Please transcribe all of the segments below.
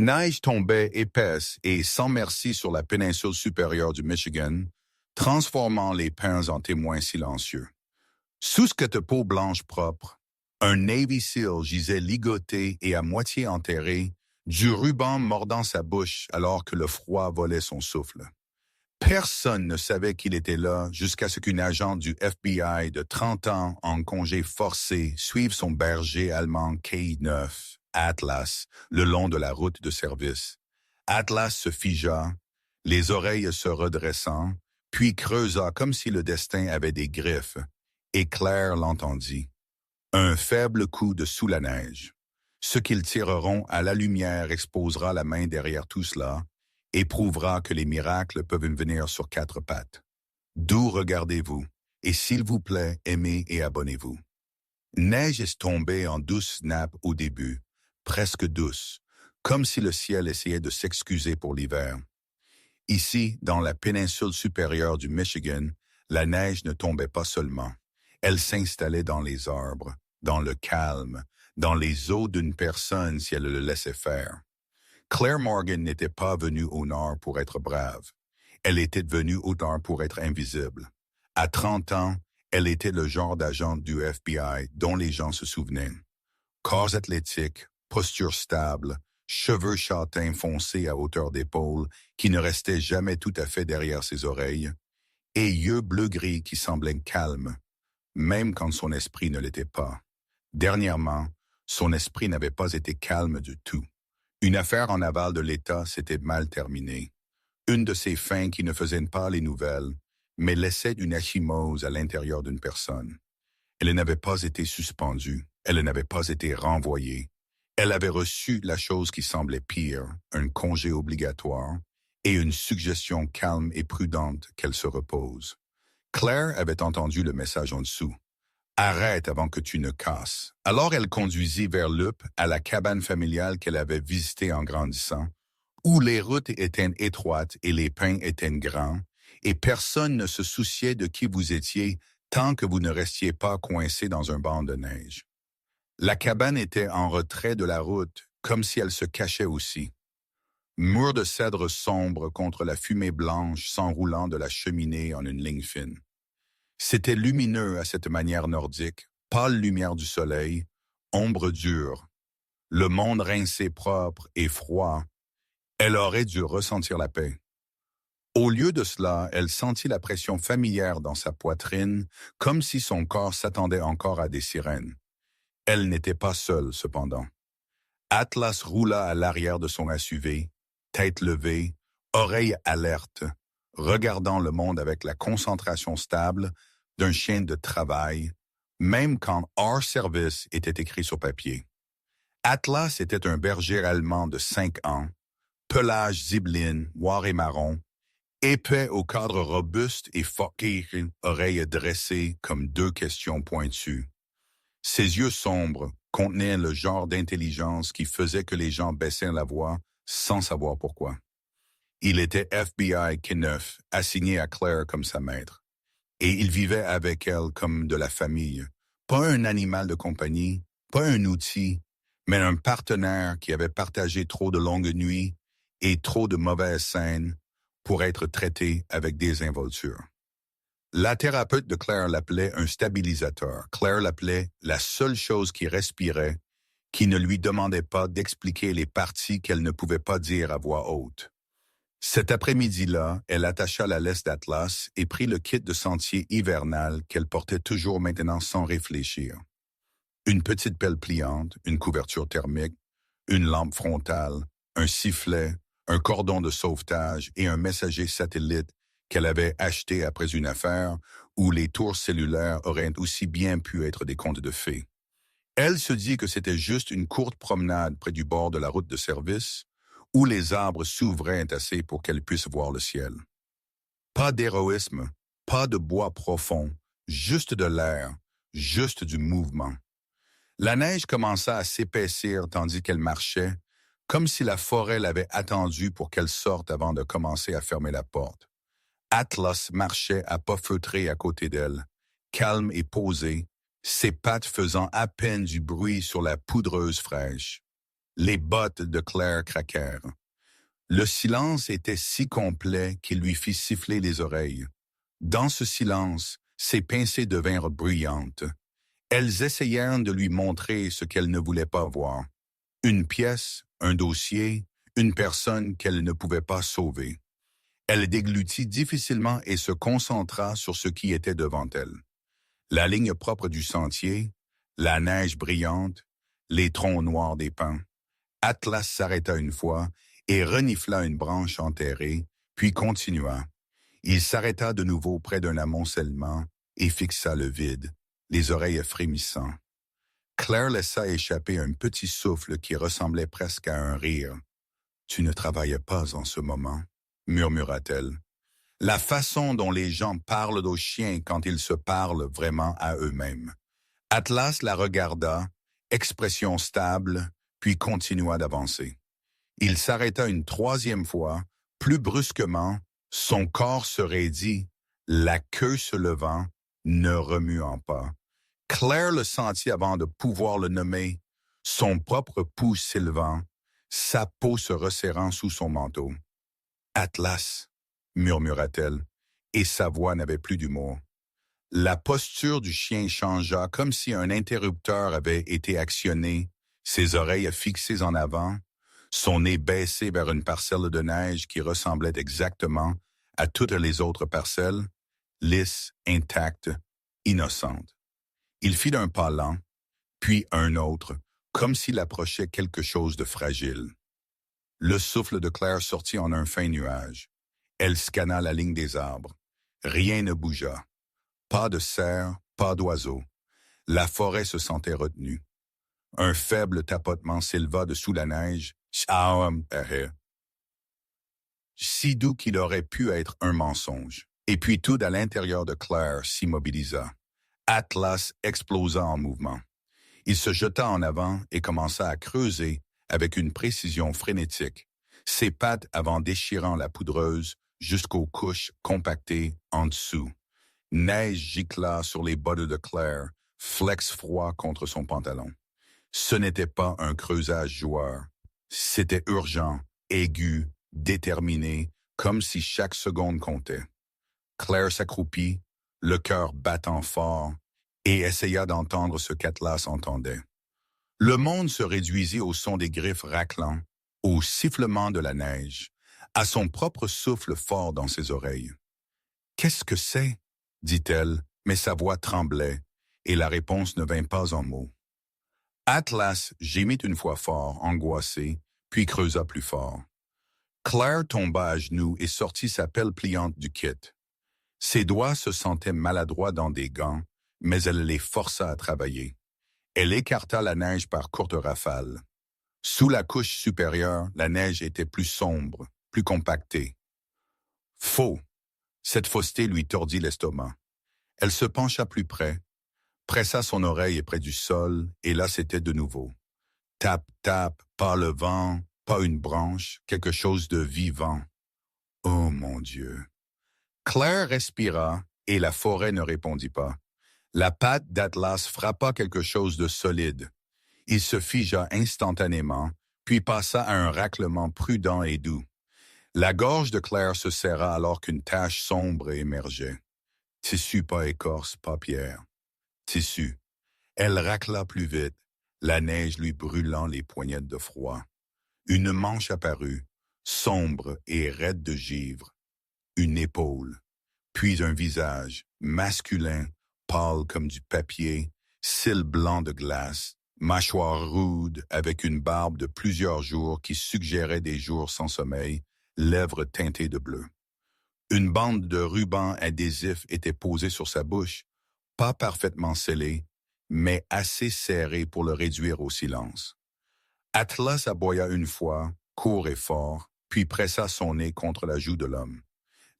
neige tombait épaisse et sans merci sur la péninsule supérieure du Michigan, transformant les pins en témoins silencieux. Sous cette peau blanche propre, un Navy SEAL gisait ligoté et à moitié enterré, du ruban mordant sa bouche alors que le froid volait son souffle. Personne ne savait qu'il était là jusqu'à ce qu'une agente du FBI de 30 ans en congé forcé suive son berger allemand K9, Atlas, le long de la route de service. Atlas se figea, les oreilles se redressant, puis creusa comme si le destin avait des griffes, et Claire l'entendit. Un faible coup de sous la neige. Ce qu'ils tireront à la lumière exposera la main derrière tout cela et prouvera que les miracles peuvent venir sur 4 pattes. D'où regardez-vous, et s'il vous plaît, aimez et abonnez-vous. Neige est tombée en douce nappe au début, presque douce, comme si le ciel essayait de s'excuser pour l'hiver. Ici, dans la péninsule supérieure du Michigan, la neige ne tombait pas seulement. Elle s'installait dans les arbres, dans le calme, dans les os d'une personne si elle le laissait faire. Claire Morgan n'était pas venue au nord pour être brave. Elle était venue au nord pour être invisible. À 30 ans, elle était le genre d'agent du FBI dont les gens se souvenaient. Corps athlétique, posture stable, cheveux châtains foncés à hauteur d'épaule qui ne restaient jamais tout à fait derrière ses oreilles, et yeux bleu-gris qui semblaient calmes, même quand son esprit ne l'était pas. Dernièrement, son esprit n'avait pas été calme du tout. Une affaire en aval de l'État s'était mal terminée. Une de ces fins qui ne faisaient pas les nouvelles, mais laissait une achymose à l'intérieur d'une personne. Elle n'avait pas été suspendue, elle n'avait pas été renvoyée. Elle avait reçu la chose qui semblait pire, un congé obligatoire, et une suggestion calme et prudente qu'elle se repose. Claire avait entendu le message en dessous. Arrête avant que tu ne casses. Alors elle conduisit vers Lup à la cabane familiale qu'elle avait visitée en grandissant, où les routes étaient étroites et les pins étaient grands, et personne ne se souciait de qui vous étiez tant que vous ne restiez pas coincé dans un banc de neige. La cabane était en retrait de la route, comme si elle se cachait aussi. Mur de cèdre sombre contre la fumée blanche s'enroulant de la cheminée en une ligne fine. C'était lumineux à cette manière nordique, pâle lumière du soleil, ombre dure. Le monde rincé propre et froid. Elle aurait dû ressentir la paix. Au lieu de cela, elle sentit la pression familière dans sa poitrine, comme si son corps s'attendait encore à des sirènes. Elle n'était pas seule, cependant. Atlas roula à l'arrière de son SUV, tête levée, oreille alerte, regardant le monde avec la concentration stable d'un chien de travail, même quand hors service était écrit sur papier. Atlas était un berger allemand de 5 ans, pelage zibeline, noir et marron, épais au cadre robuste et forqué, oreilles dressées comme 2 questions pointues. Ses yeux sombres contenaient le genre d'intelligence qui faisait que les gens baissaient la voix sans savoir pourquoi. Il était FBI K9, assigné à Claire comme sa maître. Et il vivait avec elle comme de la famille. Pas un animal de compagnie, pas un outil, mais un partenaire qui avait partagé trop de longues nuits et trop de mauvaises scènes pour être traité avec désinvolture. La thérapeute de Claire l'appelait un stabilisateur. Claire l'appelait la seule chose qui respirait, qui ne lui demandait pas d'expliquer les parties qu'elle ne pouvait pas dire à voix haute. Cet après-midi-là, elle attacha la laisse d'Atlas et prit le kit de sentier hivernal qu'elle portait toujours maintenant sans réfléchir. Une petite pelle pliante, une couverture thermique, une lampe frontale, un sifflet, un cordon de sauvetage et un messager satellite qu'elle avait acheté après une affaire où les tours cellulaires auraient aussi bien pu être des contes de fées. Elle se dit que c'était juste une courte promenade près du bord de la route de service, où les arbres s'ouvraient assez pour qu'elle puisse voir le ciel. Pas d'héroïsme, pas de bois profond, juste de l'air, juste du mouvement. La neige commença à s'épaissir tandis qu'elle marchait, comme si la forêt l'avait attendue pour qu'elle sorte avant de commencer à fermer la porte. Atlas marchait à pas feutrés à côté d'elle, calme et posé, ses pattes faisant à peine du bruit sur la poudreuse fraîche. Les bottes de Claire craquèrent. Le silence était si complet qu'il lui fit siffler les oreilles. Dans ce silence, ses pincées devinrent bruyantes. Elles essayèrent de lui montrer ce qu'elle ne voulait pas voir. Une pièce, un dossier, une personne qu'elle ne pouvait pas sauver. Elle déglutit difficilement et se concentra sur ce qui était devant elle. La ligne propre du sentier, la neige brillante, les troncs noirs des pins. Atlas s'arrêta une fois et renifla une branche enterrée, puis continua. Il s'arrêta de nouveau près d'un amoncellement et fixa le vide, les oreilles frémissant. Claire laissa échapper un petit souffle qui ressemblait presque à un rire. « Tu ne travaillais pas en ce moment », murmura-t-elle. La façon dont les gens parlent aux chiens quand ils se parlent vraiment à eux-mêmes. Atlas la regarda, expression stable, puis continua d'avancer. Il s'arrêta une troisième fois, plus brusquement, son corps se raidit, la queue se levant, ne remuant pas. Claire le sentit avant de pouvoir le nommer, son propre pouls s'élevant, sa peau se resserrant sous son manteau. « Atlas », murmura-t-elle, et sa voix n'avait plus d'humour. La posture du chien changea comme si un interrupteur avait été actionné, ses oreilles fixées en avant, son nez baissé vers une parcelle de neige qui ressemblait exactement à toutes les autres parcelles, lisse, intacte, innocente. Il fit un pas lent, puis un autre, comme s'il approchait quelque chose de fragile. Le souffle de Claire sortit en un fin nuage. Elle scanna la ligne des arbres. Rien ne bougea. Pas de cerf, pas d'oiseau. La forêt se sentait retenue. Un faible tapotement s'éleva dessous la neige, si doux qu'il aurait pu être un mensonge. Et puis tout à l'intérieur de Claire s'immobilisa. Atlas explosa en mouvement. Il se jeta en avant et commença à creuser avec une précision frénétique, ses pattes avant déchirant la poudreuse jusqu'aux couches compactées en dessous. Neige gicla sur les bottes de Claire, flex froid contre son pantalon. Ce n'était pas un creusage joueur. C'était urgent, aigu, déterminé, comme si chaque seconde comptait. Claire s'accroupit, le cœur battant fort, et essaya d'entendre ce qu'Atlas entendait. Le monde se réduisit au son des griffes raclant, au sifflement de la neige, à son propre souffle fort dans ses oreilles. « Qu'est-ce que c'est ?» dit-elle, mais sa voix tremblait, et la réponse ne vint pas en mots. Atlas gémit une fois fort, angoissé, puis creusa plus fort. Claire tomba à genoux et sortit sa pelle pliante du kit. Ses doigts se sentaient maladroits dans des gants, mais elle les força à travailler. Elle écarta la neige par courtes rafales. Sous la couche supérieure, la neige était plus sombre, plus compactée. Faux! Cette fausseté lui tordit l'estomac. Elle se pencha plus près, pressa son oreille près du sol, et là c'était de nouveau. Tap, tap, pas le vent, pas une branche, quelque chose de vivant. Oh mon Dieu! Claire respira, et la forêt ne répondit pas. La patte d'Atlas frappa quelque chose de solide. Il se figea instantanément, puis passa à un raclement prudent et doux. La gorge de Claire se serra alors qu'une tache sombre émergeait. Tissu pas écorce, pas pierre. Tissu. Elle racla plus vite, la neige lui brûlant les poignettes de froid. Une manche apparut, sombre et raide de givre. Une épaule, puis un visage, masculin, pâle comme du papier, cils blancs de glace, mâchoire rude avec une barbe de plusieurs jours qui suggérait des jours sans sommeil, lèvres teintées de bleu. Une bande de ruban adhésif était posée sur sa bouche, pas parfaitement scellée, mais assez serrée pour le réduire au silence. Atlas aboya une fois, court et fort, puis pressa son nez contre la joue de l'homme.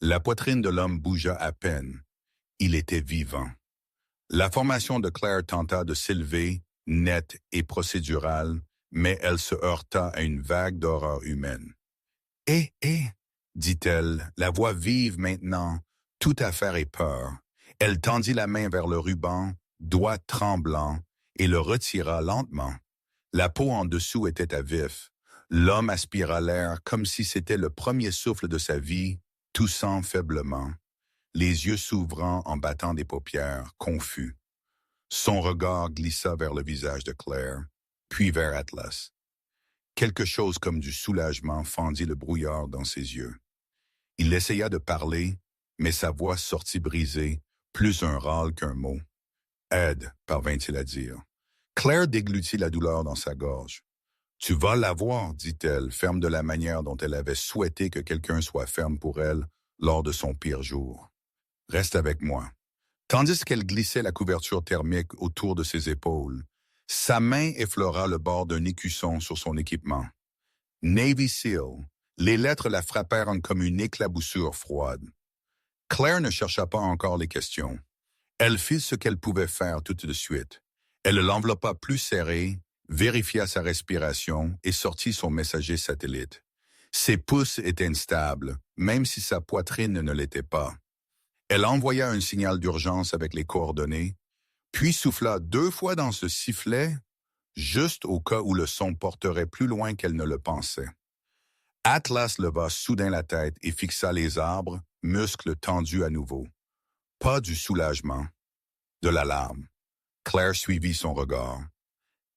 La poitrine de l'homme bougea à peine. Il était vivant. La formation de Claire tenta de s'élever, nette et procédurale, mais elle se heurta à une vague d'horreur humaine. « Eh, dit-elle, la voix vive maintenant, tout à faire et peur. Elle tendit la main vers le ruban, doigt tremblant, et le retira lentement. La peau en dessous était à vif. L'homme aspira l'air comme si c'était le premier souffle de sa vie, toussant faiblement, les yeux s'ouvrant en battant des paupières, confus. Son regard glissa vers le visage de Claire, puis vers Atlas. Quelque chose comme du soulagement fendit le brouillard dans ses yeux. Il essaya de parler, mais sa voix sortit brisée, plus un râle qu'un mot. « Aide », parvint-il à dire. Claire déglutit la douleur dans sa gorge. « Tu vas l'avoir », dit-elle, ferme de la manière dont elle avait souhaité que quelqu'un soit ferme pour elle lors de son pire jour. « Reste avec moi. » Tandis qu'elle glissait la couverture thermique autour de ses épaules, sa main effleura le bord d'un écusson sur son équipement. « Navy SEAL », les lettres la frappèrent comme une éclaboussure froide. Claire ne chercha pas encore les questions. Elle fit ce qu'elle pouvait faire tout de suite. Elle l'enveloppa plus serré, vérifia sa respiration et sortit son messager satellite. Ses pouces étaient instables, même si sa poitrine ne l'était pas. Elle envoya un signal d'urgence avec les coordonnées, puis souffla 2 fois dans ce sifflet, juste au cas où le son porterait plus loin qu'elle ne le pensait. Atlas leva soudain la tête et fixa les arbres, muscles tendus à nouveau. Pas du soulagement, de l'alarme. Claire suivit son regard.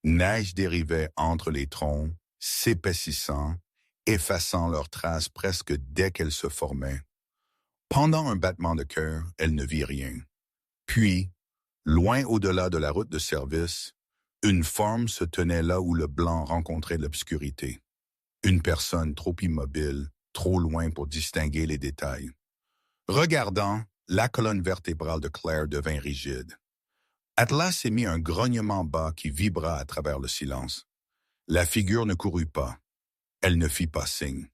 Neige dérivait entre les troncs, s'épaississant, effaçant leurs traces presque dès qu'elles se formaient. Pendant un battement de cœur, elle ne vit rien. Puis, loin au-delà de la route de service, une forme se tenait là où le blanc rencontrait l'obscurité. Une personne trop immobile, trop loin pour distinguer les détails. Regardant, la colonne vertébrale de Claire devint rigide. Atlas émit un grognement bas qui vibra à travers le silence. La figure ne courut pas. Elle ne fit pas signe.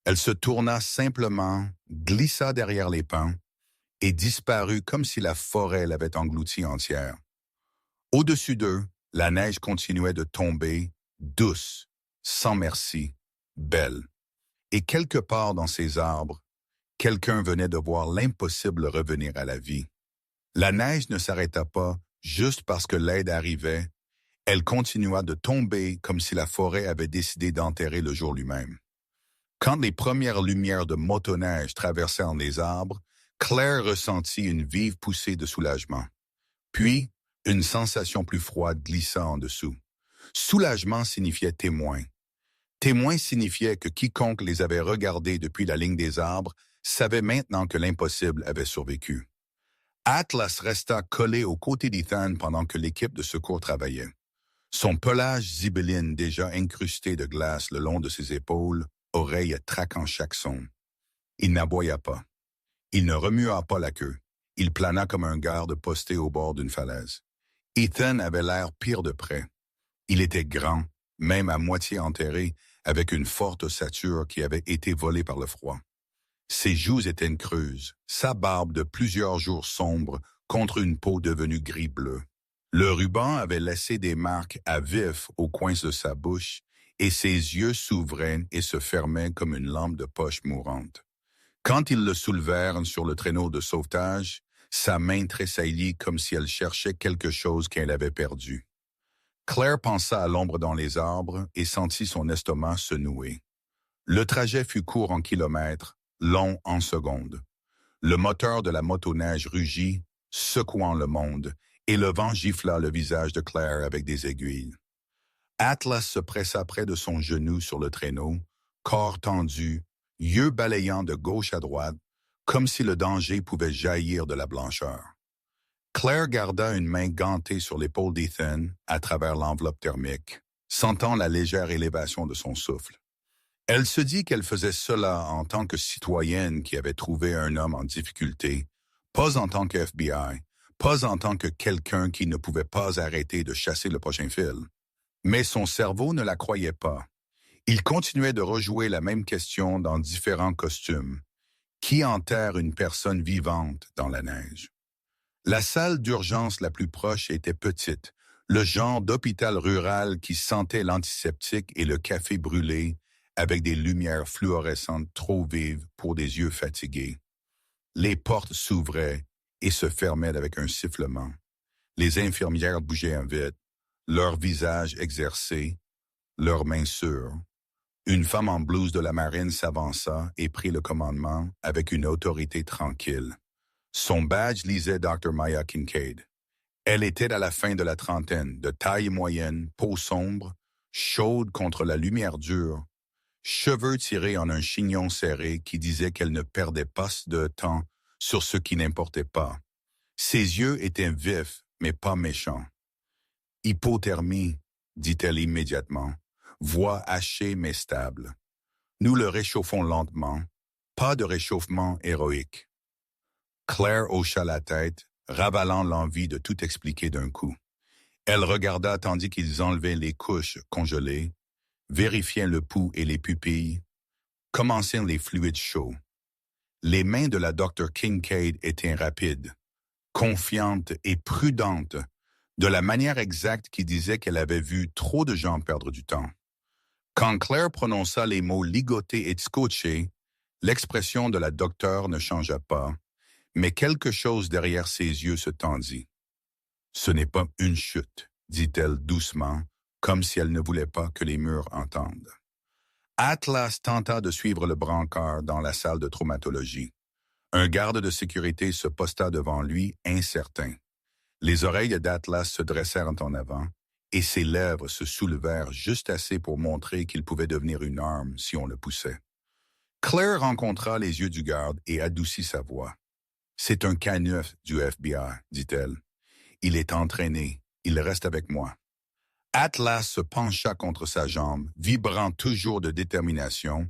Elle se tourna simplement, glissa derrière les pins et disparut comme si la forêt l'avait engloutie entière. Au-dessus d'eux, la neige continuait de tomber, douce, sans merci, belle. Et quelque part dans ces arbres, quelqu'un venait de voir l'impossible revenir à la vie. La neige ne s'arrêta pas juste parce que l'aide arrivait. Elle continua de tomber comme si la forêt avait décidé d'enterrer le jour lui-même. Quand les premières lumières de motoneige traversèrent les arbres, Claire ressentit une vive poussée de soulagement. Puis, une sensation plus froide glissa en dessous. Soulagement signifiait témoin. Témoin signifiait que quiconque les avait regardés depuis la ligne des arbres savait maintenant que l'impossible avait survécu. Atlas resta collé aux côtés d'Ethan pendant que l'équipe de secours travaillait. Son pelage zibelline déjà incrusté de glace le long de ses épaules, oreilles traquant chaque son. Il n'aboya pas. Il ne remua pas la queue. Il plana comme un garde posté au bord d'une falaise. Ethan avait l'air pire de près. Il était grand, même à moitié enterré, avec une forte ossature qui avait été volée par le froid. Ses joues étaient creuses, sa barbe de plusieurs jours sombre contre une peau devenue gris-bleu. Le ruban avait laissé des marques à vif aux coins de sa bouche et ses yeux s'ouvraient et se fermaient comme une lampe de poche mourante. Quand ils le soulevèrent sur le traîneau de sauvetage, sa main tressaillit comme si elle cherchait quelque chose qu'elle avait perdu. Claire pensa à l'ombre dans les arbres et sentit son estomac se nouer. Le trajet fut court en kilomètres, long en secondes. Le moteur de la motoneige rugit, secouant le monde, et le vent gifla le visage de Claire avec des aiguilles. Atlas se pressa près de son genou sur le traîneau, corps tendu, yeux balayant de gauche à droite, comme si le danger pouvait jaillir de la blancheur. Claire garda une main gantée sur l'épaule d'Ethan à travers l'enveloppe thermique, sentant la légère élévation de son souffle. Elle se dit qu'elle faisait cela en tant que citoyenne qui avait trouvé un homme en difficulté, pas en tant que FBI, pas en tant que quelqu'un qui ne pouvait pas arrêter de chasser le prochain fil. Mais son cerveau ne la croyait pas. Il continuait de rejouer la même question dans différents costumes. Qui enterre une personne vivante dans la neige? La salle d'urgence la plus proche était petite, le genre d'hôpital rural qui sentait l'antiseptique et le café brûlé avec des lumières fluorescentes trop vives pour des yeux fatigués. Les portes s'ouvraient et se fermaient avec un sifflement. Les infirmières bougeaient vite, leur visage exercé, leurs mains sûres. Une femme en blouse de la marine s'avança et prit le commandement avec une autorité tranquille. Son badge lisait Dr. Maya Kincaid. Elle était à la fin de la trentaine, de taille moyenne, peau sombre, chaude contre la lumière dure, cheveux tirés en un chignon serré qui disait qu'elle ne perdait pas de temps sur ce qui n'importait pas. Ses yeux étaient vifs, mais pas méchants. « Hypothermie », dit-elle immédiatement, voix hachée mais stable. « Nous le réchauffons lentement, pas de réchauffement héroïque. » Claire hocha la tête, ravalant l'envie de tout expliquer d'un coup. Elle regarda tandis qu'ils enlevaient les couches congelées, vérifiaient le pouls et les pupilles, commençaient les fluides chauds. Les mains de la Dr. Kincaid étaient rapides, confiantes et prudentes, de la manière exacte qui disait qu'elle avait vu trop de gens perdre du temps. Quand Claire prononça les mots ligotés et scotchés, l'expression de la docteure ne changea pas, mais quelque chose derrière ses yeux se tendit. « Ce n'est pas une chute », dit-elle doucement, comme si elle ne voulait pas que les murs entendent. Atlas tenta de suivre le brancard dans la salle de traumatologie. Un garde de sécurité se posta devant lui, incertain. Les oreilles d'Atlas se dressèrent en avant, et ses lèvres se soulevèrent juste assez pour montrer qu'il pouvait devenir une arme si on le poussait. Claire rencontra les yeux du garde et adoucit sa voix. « C'est un K9 du FBI, dit-elle. Il est entraîné, il reste avec moi. » Atlas se pencha contre sa jambe, vibrant toujours de détermination,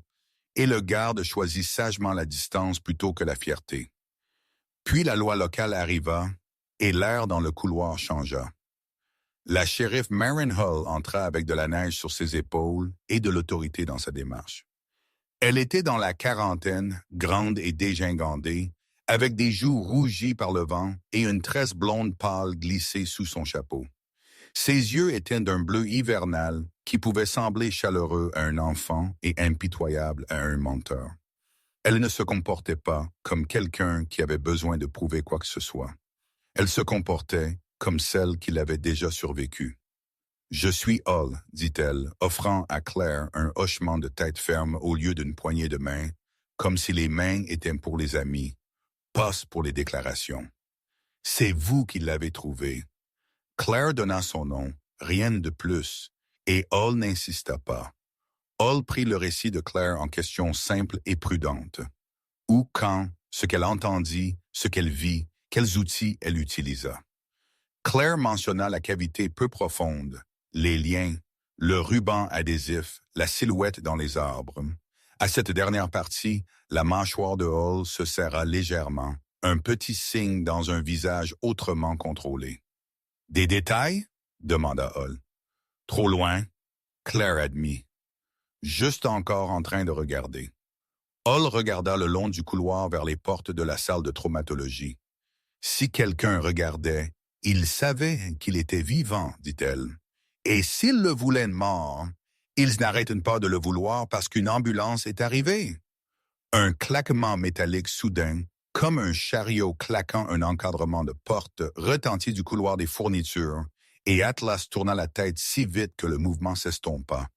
et le garde choisit sagement la distance plutôt que la fierté. Puis la loi locale arriva, et l'air dans le couloir changea. La shérif Maren Hull entra avec de la neige sur ses épaules et de l'autorité dans sa démarche. Elle était dans la quarantaine, grande et dégingandée, avec des joues rougies par le vent et une tresse blonde pâle glissée sous son chapeau. Ses yeux étaient d'un bleu hivernal qui pouvait sembler chaleureux à un enfant et impitoyable à un menteur. Elle ne se comportait pas comme quelqu'un qui avait besoin de prouver quoi que ce soit. Elle se comportait comme celle qui l'avait déjà survécu. « Je suis Hull », dit-elle, offrant à Claire un hochement de tête ferme au lieu d'une poignée de main, comme si les mains étaient pour les amis, pas pour les déclarations. « C'est vous qui l'avez trouvé. » Claire donna son nom, rien de plus, et Hull n'insista pas. Hull prit le récit de Claire en question simple et prudente. Où, quand, ce qu'elle entendit, ce qu'elle vit, quels outils elle utilisa. Claire mentionna la cavité peu profonde, les liens, le ruban adhésif, la silhouette dans les arbres. À cette dernière partie, la mâchoire de Hull se serra légèrement, un petit signe dans un visage autrement contrôlé. « Des détails ?» demanda Hull. « Trop loin ?» Claire admit. Juste encore en train de regarder. Hull regarda le long du couloir vers les portes de la salle de traumatologie. Si quelqu'un regardait, il savait qu'il était vivant, dit-elle. Et s'il le voulait mort, ils n'arrêtent pas de le vouloir parce qu'une ambulance est arrivée. Un claquement métallique soudain, comme un chariot claquant un encadrement de porte, retentit du couloir des fournitures, et Atlas tourna la tête si vite que le mouvement s'estompa,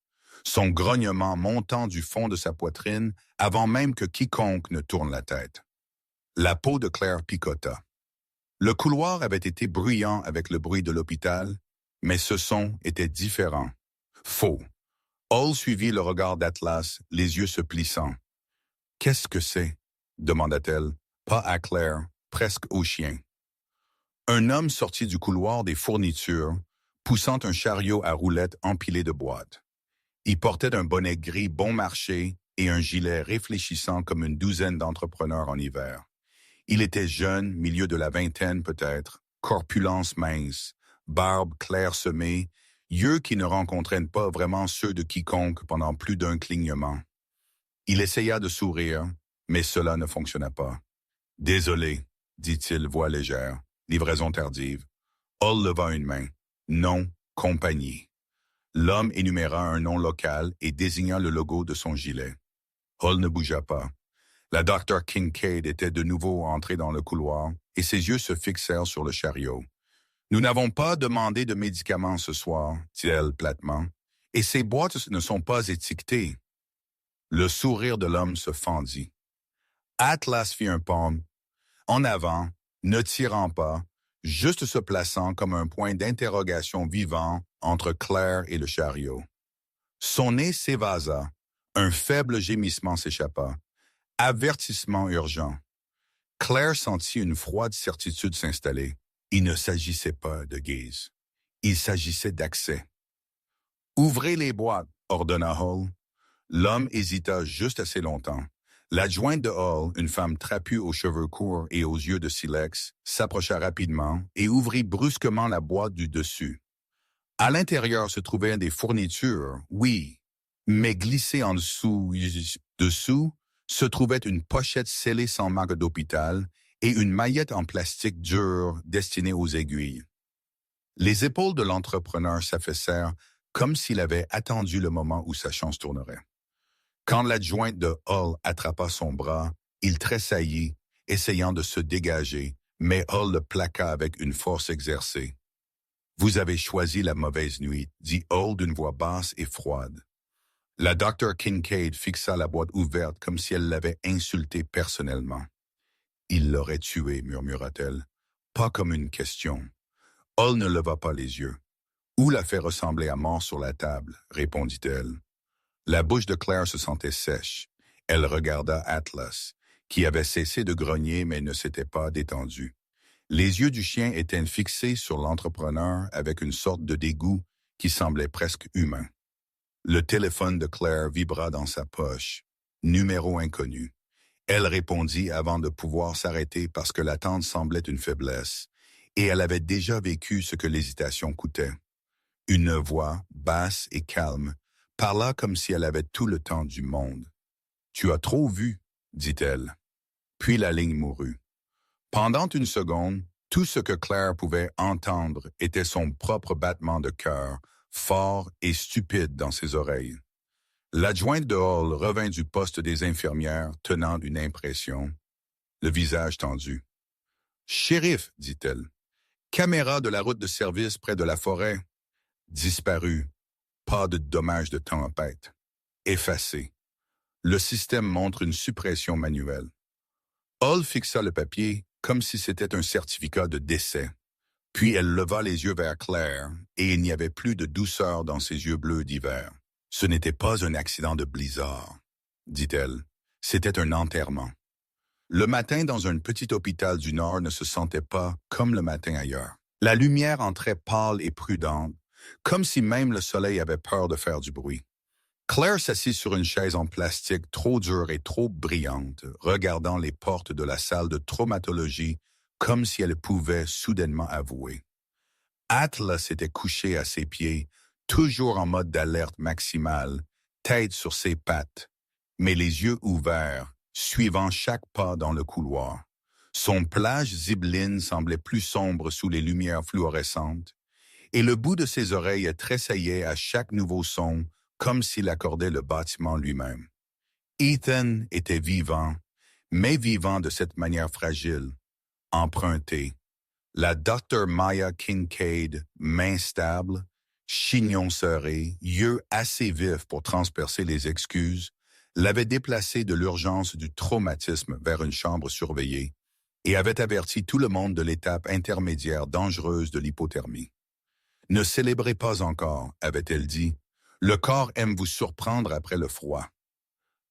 son grognement montant du fond de sa poitrine avant même que quiconque ne tourne la tête. La peau de Claire picota. Le couloir avait été bruyant avec le bruit de l'hôpital, mais ce son était différent. Faux. Hull suivit le regard d'Atlas, les yeux se plissant. « Qu'est-ce que c'est ?» demanda-t-elle, pas à Claire, presque au chien. Un homme sortit du couloir des fournitures, poussant un chariot à roulettes empilé de boîtes. Il portait un bonnet gris bon marché et un gilet réfléchissant comme une douzaine d'entrepreneurs en hiver. Il était jeune, milieu de la vingtaine peut-être, corpulence mince, barbe clairsemée, yeux qui ne rencontraient pas vraiment ceux de quiconque pendant plus d'un clignement. Il essaya de sourire, mais cela ne fonctionna pas. « Désolé », dit-il, voix légère, livraison tardive. Hull leva une main. « Non, compagnie. » L'homme énuméra un nom local et désigna le logo de son gilet. Hull ne bougea pas. La Dr. Kincaid était de nouveau entrée dans le couloir et ses yeux se fixèrent sur le chariot. Nous n'avons pas demandé de médicaments ce soir, dit-elle platement, et ces boîtes ne sont pas étiquetées. Le sourire de l'homme se fendit. Atlas fit un pas en avant, ne tirant pas, juste se plaçant comme un point d'interrogation vivant entre Claire et le chariot. Son nez s'évasa, un faible gémissement s'échappa. Avertissement urgent. Claire sentit une froide certitude s'installer. Il ne s'agissait pas de gaze. Il s'agissait d'accès. « Ouvrez les boîtes », ordonna Hull. L'homme hésita juste assez longtemps. L'adjointe de Hull, une femme trapue aux cheveux courts et aux yeux de silex, s'approcha rapidement et ouvrit brusquement la boîte du dessus. À l'intérieur se trouvaient des fournitures, oui, mais glissées en dessous, se trouvait une pochette scellée sans marque d'hôpital et une maillette en plastique dur destinée aux aiguilles. Les épaules de l'entrepreneur s'affaissèrent comme s'il avait attendu le moment où sa chance tournerait. Quand l'adjointe de Hull attrapa son bras, il tressaillit, essayant de se dégager, mais Hull le plaqua avec une force exercée. « Vous avez choisi la mauvaise nuit », dit Hull d'une voix basse et froide. La Dr. Kincaid fixa la boîte ouverte comme si elle l'avait insulté personnellement. « Il l'aurait tué », murmura-t-elle. « Pas comme une question. » Hull ne leva pas les yeux. « Ou l'a fait ressembler à mort sur la table », répondit-elle. La bouche de Claire se sentait sèche. Elle regarda Atlas, qui avait cessé de grogner mais ne s'était pas détendu. Les yeux du chien étaient fixés sur l'entrepreneur avec une sorte de dégoût qui semblait presque humain. Le téléphone de Claire vibra dans sa poche. Numéro inconnu. Elle répondit avant de pouvoir s'arrêter parce que l'attente semblait une faiblesse, et elle avait déjà vécu ce que l'hésitation coûtait. Une voix, basse et calme, parla comme si elle avait tout le temps du monde. « Tu as trop vu », dit-elle. Puis la ligne mourut. Pendant une seconde, tout ce que Claire pouvait entendre était son propre battement de cœur, fort et stupide dans ses oreilles. L'adjointe de Hull revint du poste des infirmières, tenant une impression, le visage tendu. « Shérif, dit-elle, caméra de la route de service près de la forêt. Disparu. Pas de dommages de tempête. Effacé. Le système montre une suppression manuelle. » Hull fixa le papier comme si c'était un certificat de décès. Puis elle leva les yeux vers Claire, et il n'y avait plus de douceur dans ses yeux bleus d'hiver. « Ce n'était pas un accident de blizzard, » dit-elle. « C'était un enterrement. » Le matin dans un petit hôpital du Nord ne se sentait pas comme le matin ailleurs. La lumière entrait pâle et prudente, comme si même le soleil avait peur de faire du bruit. Claire s'assit sur une chaise en plastique trop dure et trop brillante, regardant les portes de la salle de traumatologie comme si elle pouvait soudainement avouer. Atlas était couché à ses pieds, toujours en mode d'alerte maximale, tête sur ses pattes, mais les yeux ouverts, suivant chaque pas dans le couloir. Son plage zibeline semblait plus sombre sous les lumières fluorescentes, et le bout de ses oreilles tressaillait à chaque nouveau son, comme s'il accordait le bâtiment lui-même. Ethan était vivant, mais vivant de cette manière fragile, emprunté. La Dr. Maya Kincaid, main stable, chignon serré, yeux assez vifs pour transpercer les excuses, l'avait déplacé de l'urgence du traumatisme vers une chambre surveillée et avait averti tout le monde de l'étape intermédiaire dangereuse de l'hypothermie. « Ne célébrez pas encore », avait-elle dit. « Le corps aime vous surprendre après le froid. »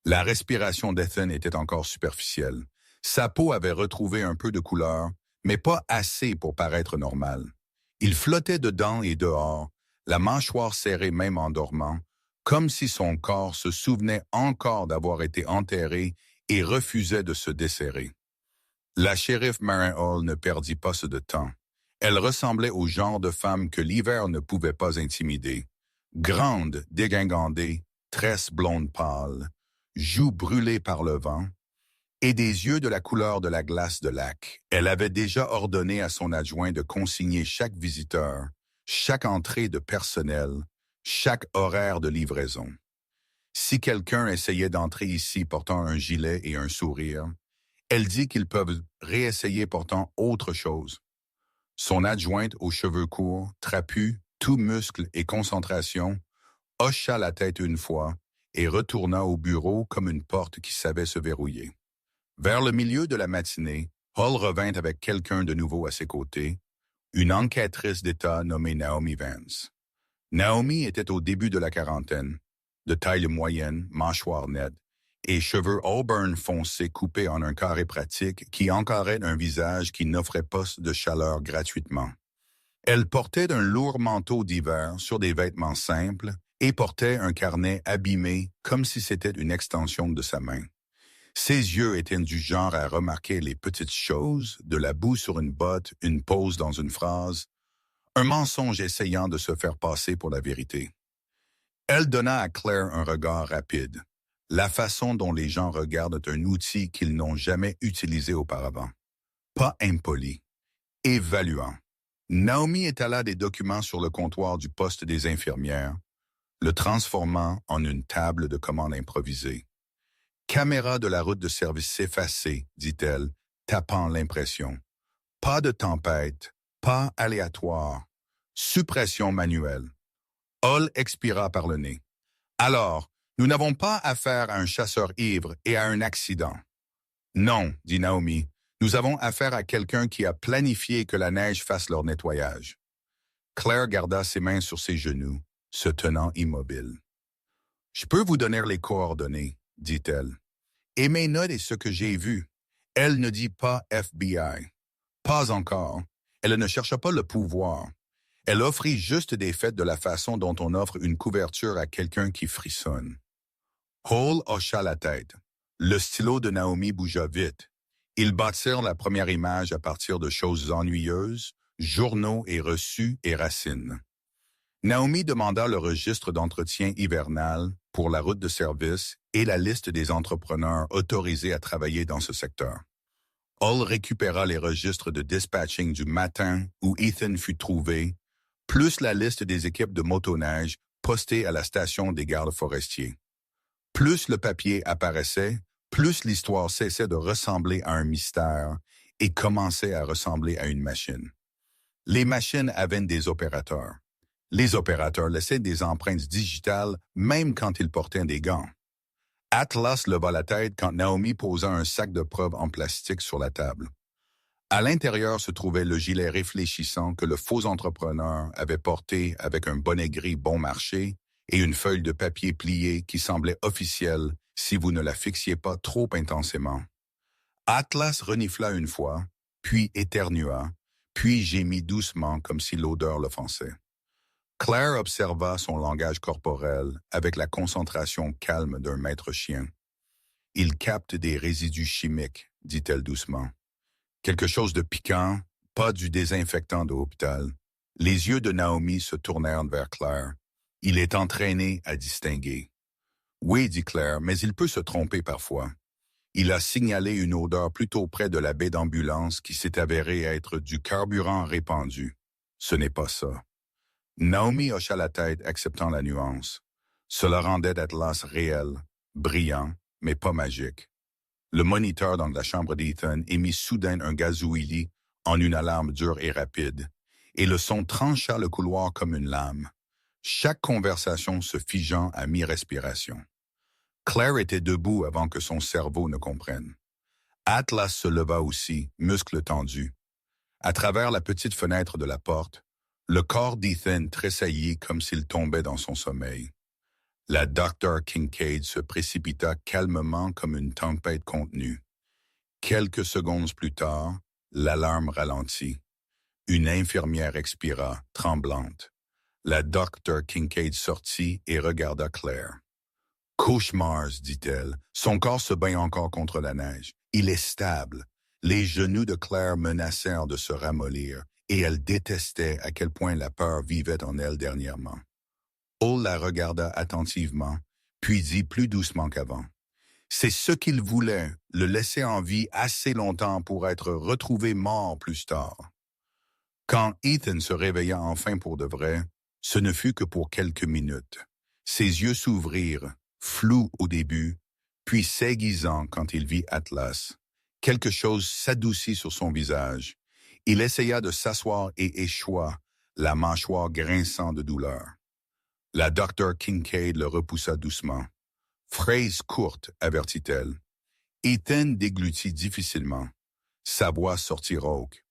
La respiration d'Ethan était encore superficielle. Sa peau avait retrouvé un peu de couleur, mais pas assez pour paraître normale. Il flottait dedans et dehors, la mâchoire serrée même en dormant, comme si son corps se souvenait encore d'avoir été enterré et refusait de se desserrer. La shérif Marin Hall ne perdit pas ce de temps. Elle ressemblait au genre de femme que l'hiver ne pouvait pas intimider. Grande, dégingandée, tresse blonde pâle, joues brûlées par le vent, et des yeux de la couleur de la glace de lac. Elle avait déjà ordonné à son adjoint de consigner chaque visiteur, chaque entrée de personnel, chaque horaire de livraison. Si quelqu'un essayait d'entrer ici portant un gilet et un sourire, elle dit qu'ils peuvent réessayer portant autre chose. Son adjointe aux cheveux courts, trapue, tout muscle et concentration, hocha la tête une fois et retourna au bureau comme une porte qui savait se verrouiller. Vers le milieu de la matinée, Hall revint avec quelqu'un de nouveau à ses côtés, une enquêtrice d'État nommée Naomi Vance. Naomi était au début de la quarantaine, de taille moyenne, mâchoire nette, et cheveux auburn foncés coupés en un carré pratique qui encadrait un visage qui n'offrait pas de chaleur gratuitement. Elle portait un lourd manteau d'hiver sur des vêtements simples et portait un carnet abîmé comme si c'était une extension de sa main. Ses yeux étaient du genre à remarquer les petites choses, de la boue sur une botte, une pause dans une phrase, un mensonge essayant de se faire passer pour la vérité. Elle donna à Claire un regard rapide, la façon dont les gens regardent un outil qu'ils n'ont jamais utilisé auparavant. Pas impoli, évaluant. Naomi étala des documents sur le comptoir du poste des infirmières, le transformant en une table de commande improvisée. Caméra de la route de service effacée, dit-elle, tapant l'impression. Pas de tempête, pas aléatoire. Suppression manuelle. Hall expira par le nez. Alors, nous n'avons pas affaire à un chasseur ivre et à un accident. Non, dit Naomi, nous avons affaire à quelqu'un qui a planifié que la neige fasse leur nettoyage. Claire garda ses mains sur ses genoux, se tenant immobile. Je peux vous donner les coordonnées, dit-elle. Et mes notes et ce que j'ai vu. Elle ne dit pas FBI. Pas encore. Elle ne cherche pas le pouvoir. Elle offrit juste des faits de la façon dont on offre une couverture à quelqu'un qui frissonne. Hall hocha la tête. Le stylo de Naomi bougea vite. Ils bâtirent la première image à partir de choses ennuyeuses, journaux et reçus et racines. Naomi demanda le registre d'entretien hivernal pour la route de service et la liste des entrepreneurs autorisés à travailler dans ce secteur. Hall récupéra les registres de dispatching du matin où Ethan fut trouvé, plus la liste des équipes de motoneige postées à la station des gardes forestiers. Plus le papier apparaissait, plus l'histoire cessait de ressembler à un mystère et commençait à ressembler à une machine. Les machines avaient des opérateurs. Les opérateurs laissaient des empreintes digitales même quand ils portaient des gants. Atlas leva la tête quand Naomi posa un sac de preuves en plastique sur la table. À l'intérieur se trouvait le gilet réfléchissant que le faux entrepreneur avait porté avec un bonnet gris bon marché et une feuille de papier pliée qui semblait officielle si vous ne la fixiez pas trop intensément. Atlas renifla une fois, puis éternua, puis gémit doucement comme si l'odeur l'offensait. Claire observa son langage corporel avec la concentration calme d'un maître chien. « Il capte des résidus chimiques, dit-elle doucement. Quelque chose de piquant, pas du désinfectant de l'hôpital. » Les yeux de Naomi se tournèrent vers Claire. Il est entraîné à distinguer. « Oui, dit Claire, mais il peut se tromper parfois. » Il a signalé une odeur plutôt près de la baie d'ambulance qui s'est avérée être du carburant répandu. Ce n'est pas ça. Naomi hocha la tête, acceptant la nuance. Cela rendait Atlas réel, brillant, mais pas magique. Le moniteur dans la chambre d'Ethan émit soudain un gazouillis en une alarme dure et rapide, et le son trancha le couloir comme une lame, chaque conversation se figeant à mi-respiration. Claire était debout avant que son cerveau ne comprenne. Atlas se leva aussi, muscles tendus. À travers la petite fenêtre de la porte, le corps d'Ethan tressaillit comme s'il tombait dans son sommeil. La Dr. Kincaid se précipita calmement comme une tempête contenue. Quelques secondes plus tard, l'alarme ralentit. Une infirmière expira, tremblante. La Dr. Kincaid sortit et regarda Claire. « Cauchemars, dit-elle. Son corps se bat encore contre la neige. Il est stable. » Les genoux de Claire menacèrent de se ramollir, et elle détestait à quel point la peur vivait en elle dernièrement. Hall la regarda attentivement, puis dit plus doucement qu'avant. « C'est ce qu'il voulait, le laisser en vie assez longtemps pour être retrouvé mort plus tard. » Quand Ethan se réveilla enfin pour de vrai, ce ne fut que pour quelques minutes. Ses yeux s'ouvrirent, flous au début, puis s'aiguisant quand il vit Atlas. Quelque chose s'adoucit sur son visage. Il essaya de s'asseoir et échoua, la mâchoire grinçant de douleur. La Dr. Kincaid le repoussa doucement. « Phrase courte, avertit-elle. Ethan déglutit difficilement. Sa voix sortit rauque.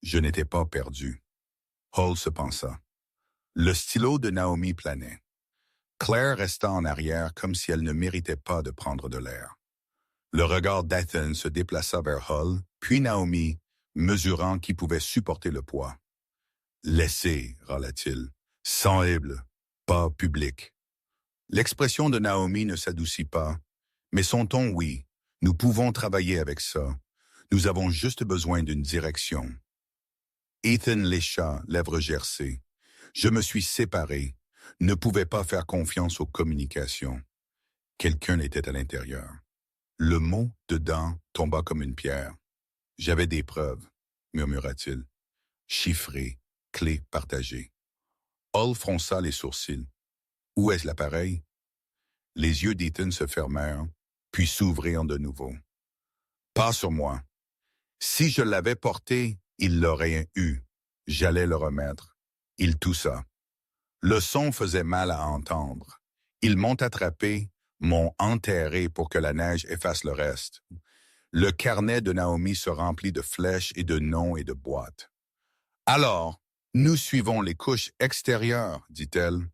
Je n'étais pas perdu. Hull se pensa. Le stylo de Naomi planait. Claire resta en arrière comme si elle ne méritait pas de prendre de l'air. Le regard d'Ethan se déplaça vers Hull, puis Naomi, mesurant qui pouvait supporter le poids. « Laissez, râla-t-il. Sensible, pas public. » L'expression de Naomi ne s'adoucit pas, mais son ton, oui. Nous pouvons travailler avec ça. Nous avons juste besoin d'une direction. Ethan lécha, lèvres gercées. Je me suis séparé. Ne pouvais pas faire confiance aux communications. Quelqu'un était à l'intérieur. Le mot « dedans » tomba comme une pierre. J'avais des preuves, murmura-t-il. Chiffrées, clés partagées. Hull fronça les sourcils. Où est-ce l'appareil? Les yeux d'Ethan se fermèrent, puis s'ouvrirent de nouveau. Pas sur moi. Si je l'avais porté, il l'aurait eu. J'allais le remettre. Il toussa. Le son faisait mal à entendre. Ils m'ont attrapé, m'ont enterré pour que la neige efface le reste. Le carnet de Naomi se remplit de flèches et de noms et de boîtes. Alors, nous suivons les couches extérieures, dit-elle.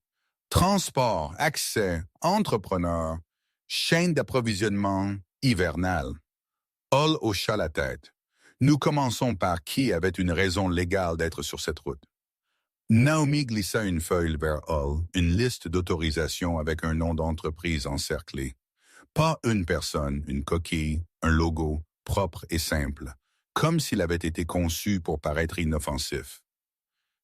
Transport, accès, entrepreneur, chaîne d'approvisionnement hivernale. Hull hocha la tête. Nous commençons par qui avait une raison légale d'être sur cette route. Naomi glissa une feuille vers Hull, une liste d'autorisation avec un nom d'entreprise encerclé. Pas une personne, une coquille, un logo, propre et simple, comme s'il avait été conçu pour paraître inoffensif.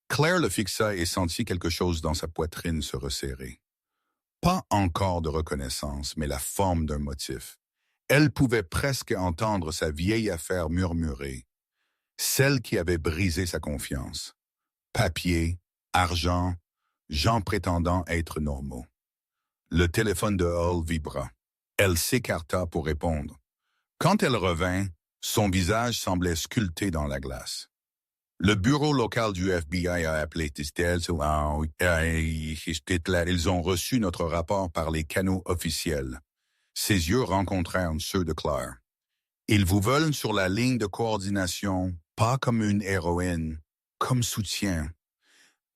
Claire le fixa et sentit quelque chose dans sa poitrine se resserrer. Pas encore de reconnaissance, mais la forme d'un motif. Elle pouvait presque entendre sa vieille affaire murmurer, celle qui avait brisé sa confiance. Papier, argent, gens prétendant être normaux. Le téléphone de Hull vibra. Elle s'écarta pour répondre. Quand elle revint, son visage semblait sculpté dans la glace. Le bureau local du FBI a appelé Tistel. Ils ont reçu notre rapport par les canaux officiels. Ses yeux rencontrèrent ceux de Claire. Ils vous veulent sur la ligne de coordination, pas comme une héroïne, comme soutien.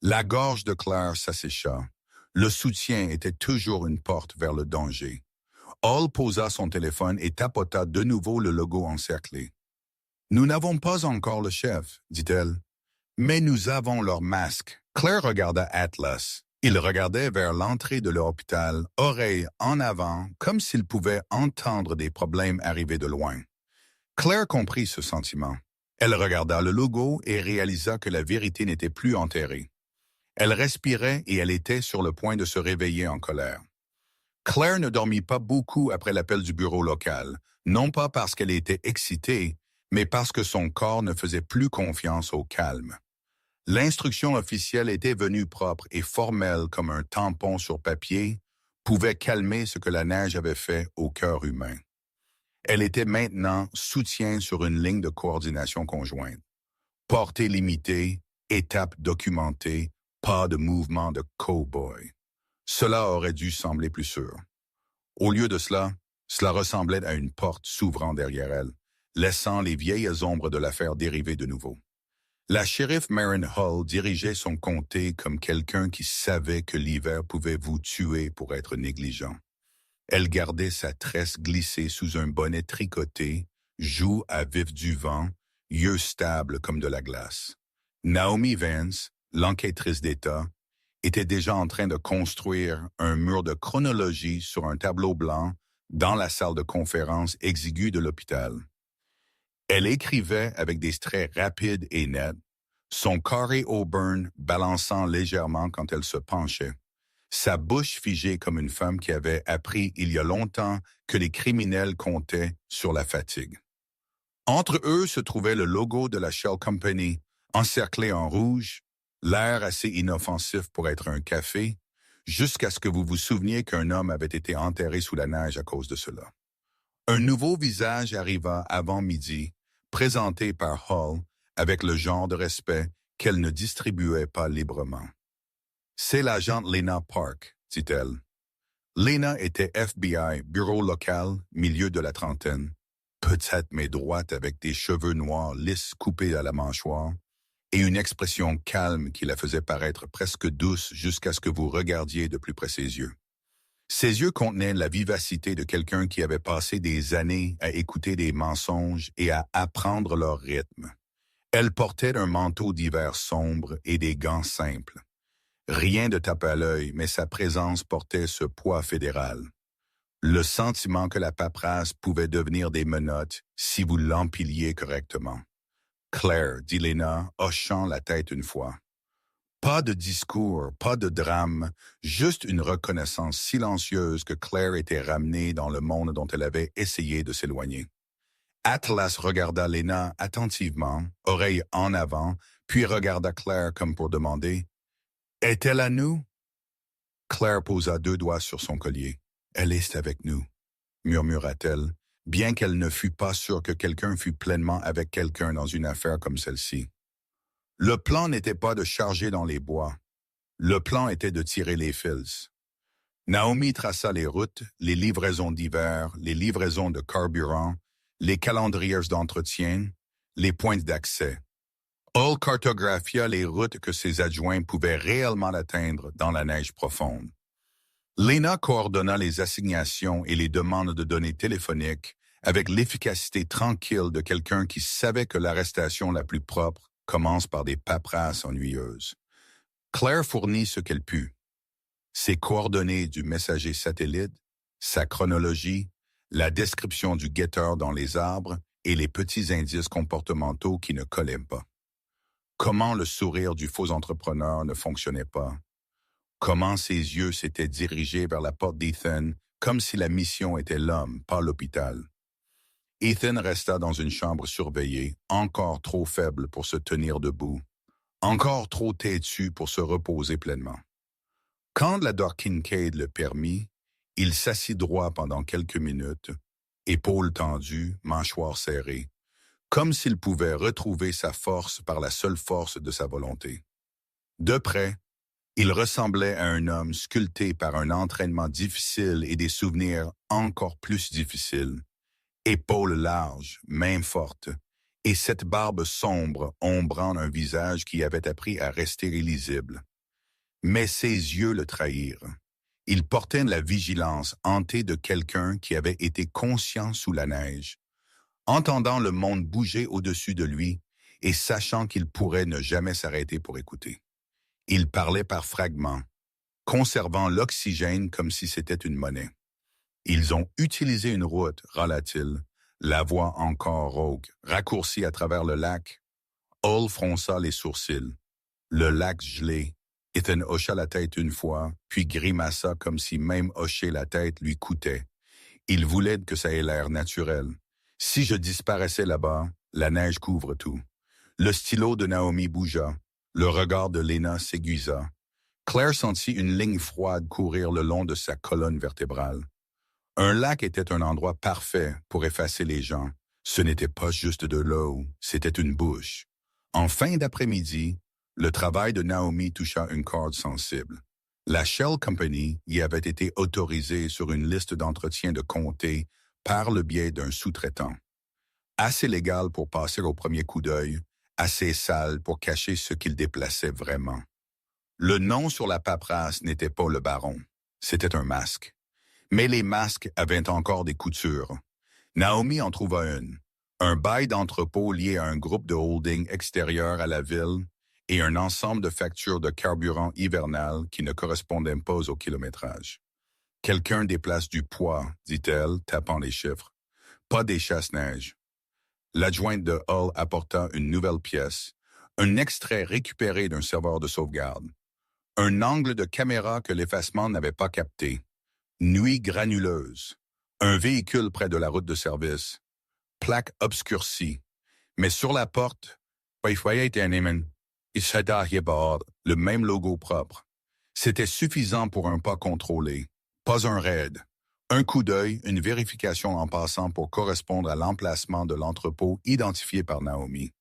La gorge de Claire s'assécha. Le soutien était toujours une porte vers le danger. Hull posa son téléphone et tapota de nouveau le logo encerclé. « Nous n'avons pas encore le chef, dit-elle. Mais nous avons leur masque. » Claire regarda Atlas. Il regardait vers l'entrée de l'hôpital, oreille en avant, comme s'il pouvait entendre des problèmes arriver de loin. Claire comprit ce sentiment. Elle regarda le logo et réalisa que la vérité n'était plus enterrée. Elle respirait et elle était sur le point de se réveiller en colère. Claire ne dormit pas beaucoup après l'appel du bureau local, non pas parce qu'elle était excitée, mais parce que son corps ne faisait plus confiance au calme. L'instruction officielle était venue propre et formelle comme un tampon sur papier, pouvait calmer ce que la neige avait fait au cœur humain. Elle était maintenant soutien sur une ligne de coordination conjointe. Portée limitée, étape documentée, pas de mouvement de cow-boy. Cela aurait dû sembler plus sûr. Au lieu de cela ressemblait à une porte s'ouvrant derrière elle, laissant les vieilles ombres de l'affaire dériver de nouveau. La shérif Maren Hull dirigeait son comté comme quelqu'un qui savait que l'hiver pouvait vous tuer pour être négligent. Elle gardait sa tresse glissée sous un bonnet tricoté, joues à vif du vent, yeux stables comme de la glace. Naomi Vance, l'enquêtrice d'État, était déjà en train de construire un mur de chronologie sur un tableau blanc dans la salle de conférence exiguë de l'hôpital. Elle écrivait avec des traits rapides et nets, son carré auburn balançant légèrement quand elle se penchait, sa bouche figée comme une femme qui avait appris il y a longtemps que les criminels comptaient sur la fatigue. Entre eux se trouvait le logo de la Shell Company, encerclé en rouge, l'air assez inoffensif pour être un café, jusqu'à ce que vous vous souveniez qu'un homme avait été enterré sous la neige à cause de cela. Un nouveau visage arriva avant midi, présenté par Hull, avec le genre de respect qu'elle ne distribuait pas librement. « C'est l'agente Lena Park, dit-elle. Lena était FBI, bureau local, milieu de la trentaine, peut-être mais droite avec des cheveux noirs lisses coupés à la mâchoire, et une expression calme qui la faisait paraître presque douce jusqu'à ce que vous regardiez de plus près ses yeux. Ses yeux contenaient la vivacité de quelqu'un qui avait passé des années à écouter des mensonges et à apprendre leur rythme. Elle portait un manteau d'hiver sombre et des gants simples. Rien de tape à l'œil, mais sa présence portait ce poids fédéral. Le sentiment que la paperasse pouvait devenir des menottes si vous l'empiliez correctement. « Claire, dit Lena, hochant la tête une fois. Pas de discours, pas de drame, juste une reconnaissance silencieuse que Claire était ramenée dans le monde dont elle avait essayé de s'éloigner. Atlas regarda Lena attentivement, oreille en avant, puis regarda Claire comme pour demander « Est-elle à nous? » Claire posa 2 doigts sur son collier. « Elle est avec nous, » murmura-t-elle, bien qu'elle ne fût pas sûre que quelqu'un fût pleinement avec quelqu'un dans une affaire comme celle-ci. Le plan n'était pas de charger dans les bois. Le plan était de tirer les fils. Naomi traça les routes, les livraisons d'hiver, les livraisons de carburant, les calendriers d'entretien, les points d'accès. Hull cartographia les routes que ses adjoints pouvaient réellement atteindre dans la neige profonde. Lena coordonna les assignations et les demandes de données téléphoniques avec l'efficacité tranquille de quelqu'un qui savait que l'arrestation la plus propre commence par des paperasses ennuyeuses. Claire fournit ce qu'elle put. Ses coordonnées du messager satellite, sa chronologie, la description du guetteur dans les arbres et les petits indices comportementaux qui ne collaient pas. Comment le sourire du faux entrepreneur ne fonctionnait pas. Comment ses yeux s'étaient dirigés vers la porte d'Ethan comme si la mission était l'homme, pas l'hôpital. Ethan resta dans une chambre surveillée, encore trop faible pour se tenir debout, encore trop têtu pour se reposer pleinement. Quand la Doc Kincaid le permit, il s'assit droit pendant quelques minutes, épaules tendues, mâchoires serrées, comme s'il pouvait retrouver sa force par la seule force de sa volonté. De près, il ressemblait à un homme sculpté par un entraînement difficile et des souvenirs encore plus difficiles. Épaules larges, mains fortes, et cette barbe sombre ombrant un visage qui avait appris à rester illisible. Mais ses yeux le trahirent. Il portait la vigilance hantée de quelqu'un qui avait été conscient sous la neige, entendant le monde bouger au-dessus de lui et sachant qu'il pourrait ne jamais s'arrêter pour écouter. Il parlait par fragments, conservant l'oxygène comme si c'était une monnaie. Ils ont utilisé une route, râla-t-il, la voix encore rauque, raccourcie à travers le lac. Hull fronça les sourcils. Le lac gelé. Ethan hocha la tête une fois, puis grimaça comme si même hocher la tête lui coûtait. Il voulait que ça ait l'air naturel. Si je disparaissais là-bas, la neige couvre tout. Le stylo de Naomi bougea. Le regard de Lena s'aiguisa. Claire sentit une ligne froide courir le long de sa colonne vertébrale. Un lac était un endroit parfait pour effacer les gens. Ce n'était pas juste de l'eau, c'était une bouche. En fin d'après-midi, le travail de Naomi toucha une corde sensible. La Shell Company y avait été autorisée sur une liste d'entretien de comté par le biais d'un sous-traitant. Assez légal pour passer au premier coup d'œil, assez sale pour cacher ce qu'il déplaçait vraiment. Le nom sur la paperasse n'était pas le baron, c'était un masque. Mais les masques avaient encore des coutures. Naomi en trouva une. Un bail d'entrepôt lié à un groupe de holding extérieur à la ville et un ensemble de factures de carburant hivernal qui ne correspondaient pas au kilométrage. Quelqu'un déplace du poids, dit-elle, tapant les chiffres. Pas des chasse-neige. L'adjointe de Hull apporta une nouvelle pièce, un extrait récupéré d'un serveur de sauvegarde, un angle de caméra que l'effacement n'avait pas capté. Nuit granuleuse. Un véhicule près de la route de service. Plaque obscurcie. Mais sur la porte, le même logo propre. C'était suffisant pour un pas contrôlé. Pas un raid. Un coup d'œil, une vérification en passant pour correspondre à l'emplacement de l'entrepôt identifié par Naomi.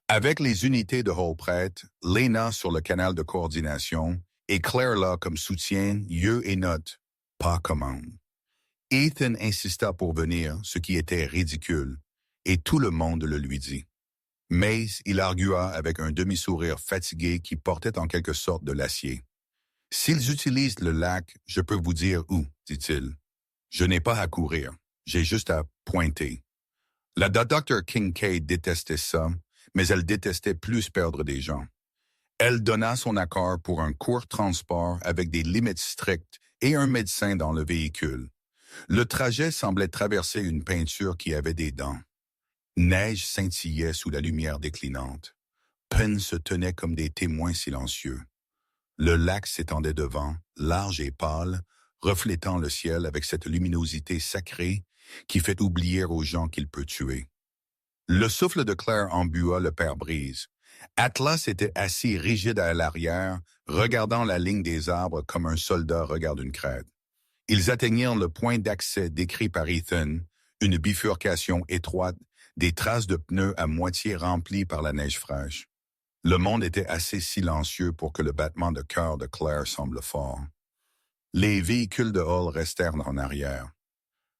Avec les unités de Hull prêtes, Lena sur le canal de coordination et Claire là comme soutien, yeux et notes, pas commande. Ethan insista pour venir, ce qui était ridicule, et tout le monde le lui dit. Mais il argua avec un demi-sourire fatigué qui portait en quelque sorte de l'acier. « S'ils utilisent le lac, je peux vous dire où, dit-il. Je n'ai pas à courir, j'ai juste à pointer. » La Dr. Kincaid détestait ça, mais elle détestait plus perdre des gens. Elle donna son accord pour un court transport avec des limites strictes et un médecin dans le véhicule. Le trajet semblait traverser une peinture qui avait des dents. Neige scintillait sous la lumière déclinante. Penn se tenait comme des témoins silencieux. Le lac s'étendait devant, large et pâle, reflétant le ciel avec cette luminosité sacrée qui fait oublier aux gens qu'il peut tuer. Le souffle de Claire embua le pare-brise. Atlas était assis rigide à l'arrière, regardant la ligne des arbres comme un soldat regarde une crête. Ils atteignirent le point d'accès décrit par Ethan, une bifurcation étroite, des traces de pneus à moitié remplies par la neige fraîche. Le monde était assez silencieux pour que le battement de cœur de Claire semble fort. Les véhicules de Hull restèrent en arrière.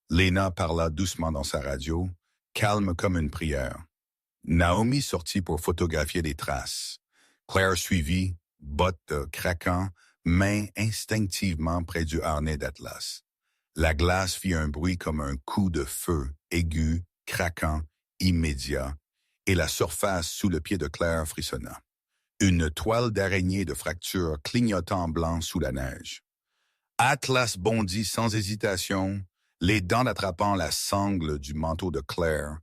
Lena parla doucement dans sa radio, calme comme une prière. Naomi sortit pour photographier des traces. Claire suivit, bottes craquant, mains instinctivement près du harnais d'Atlas. La glace fit un bruit comme un coup de feu, aigu, craquant, immédiat, et la surface sous le pied de Claire frissonna. Une toile d'araignée de fracture clignotant blanc sous la neige. Atlas bondit sans hésitation, les dents attrapant la sangle du manteau de Claire,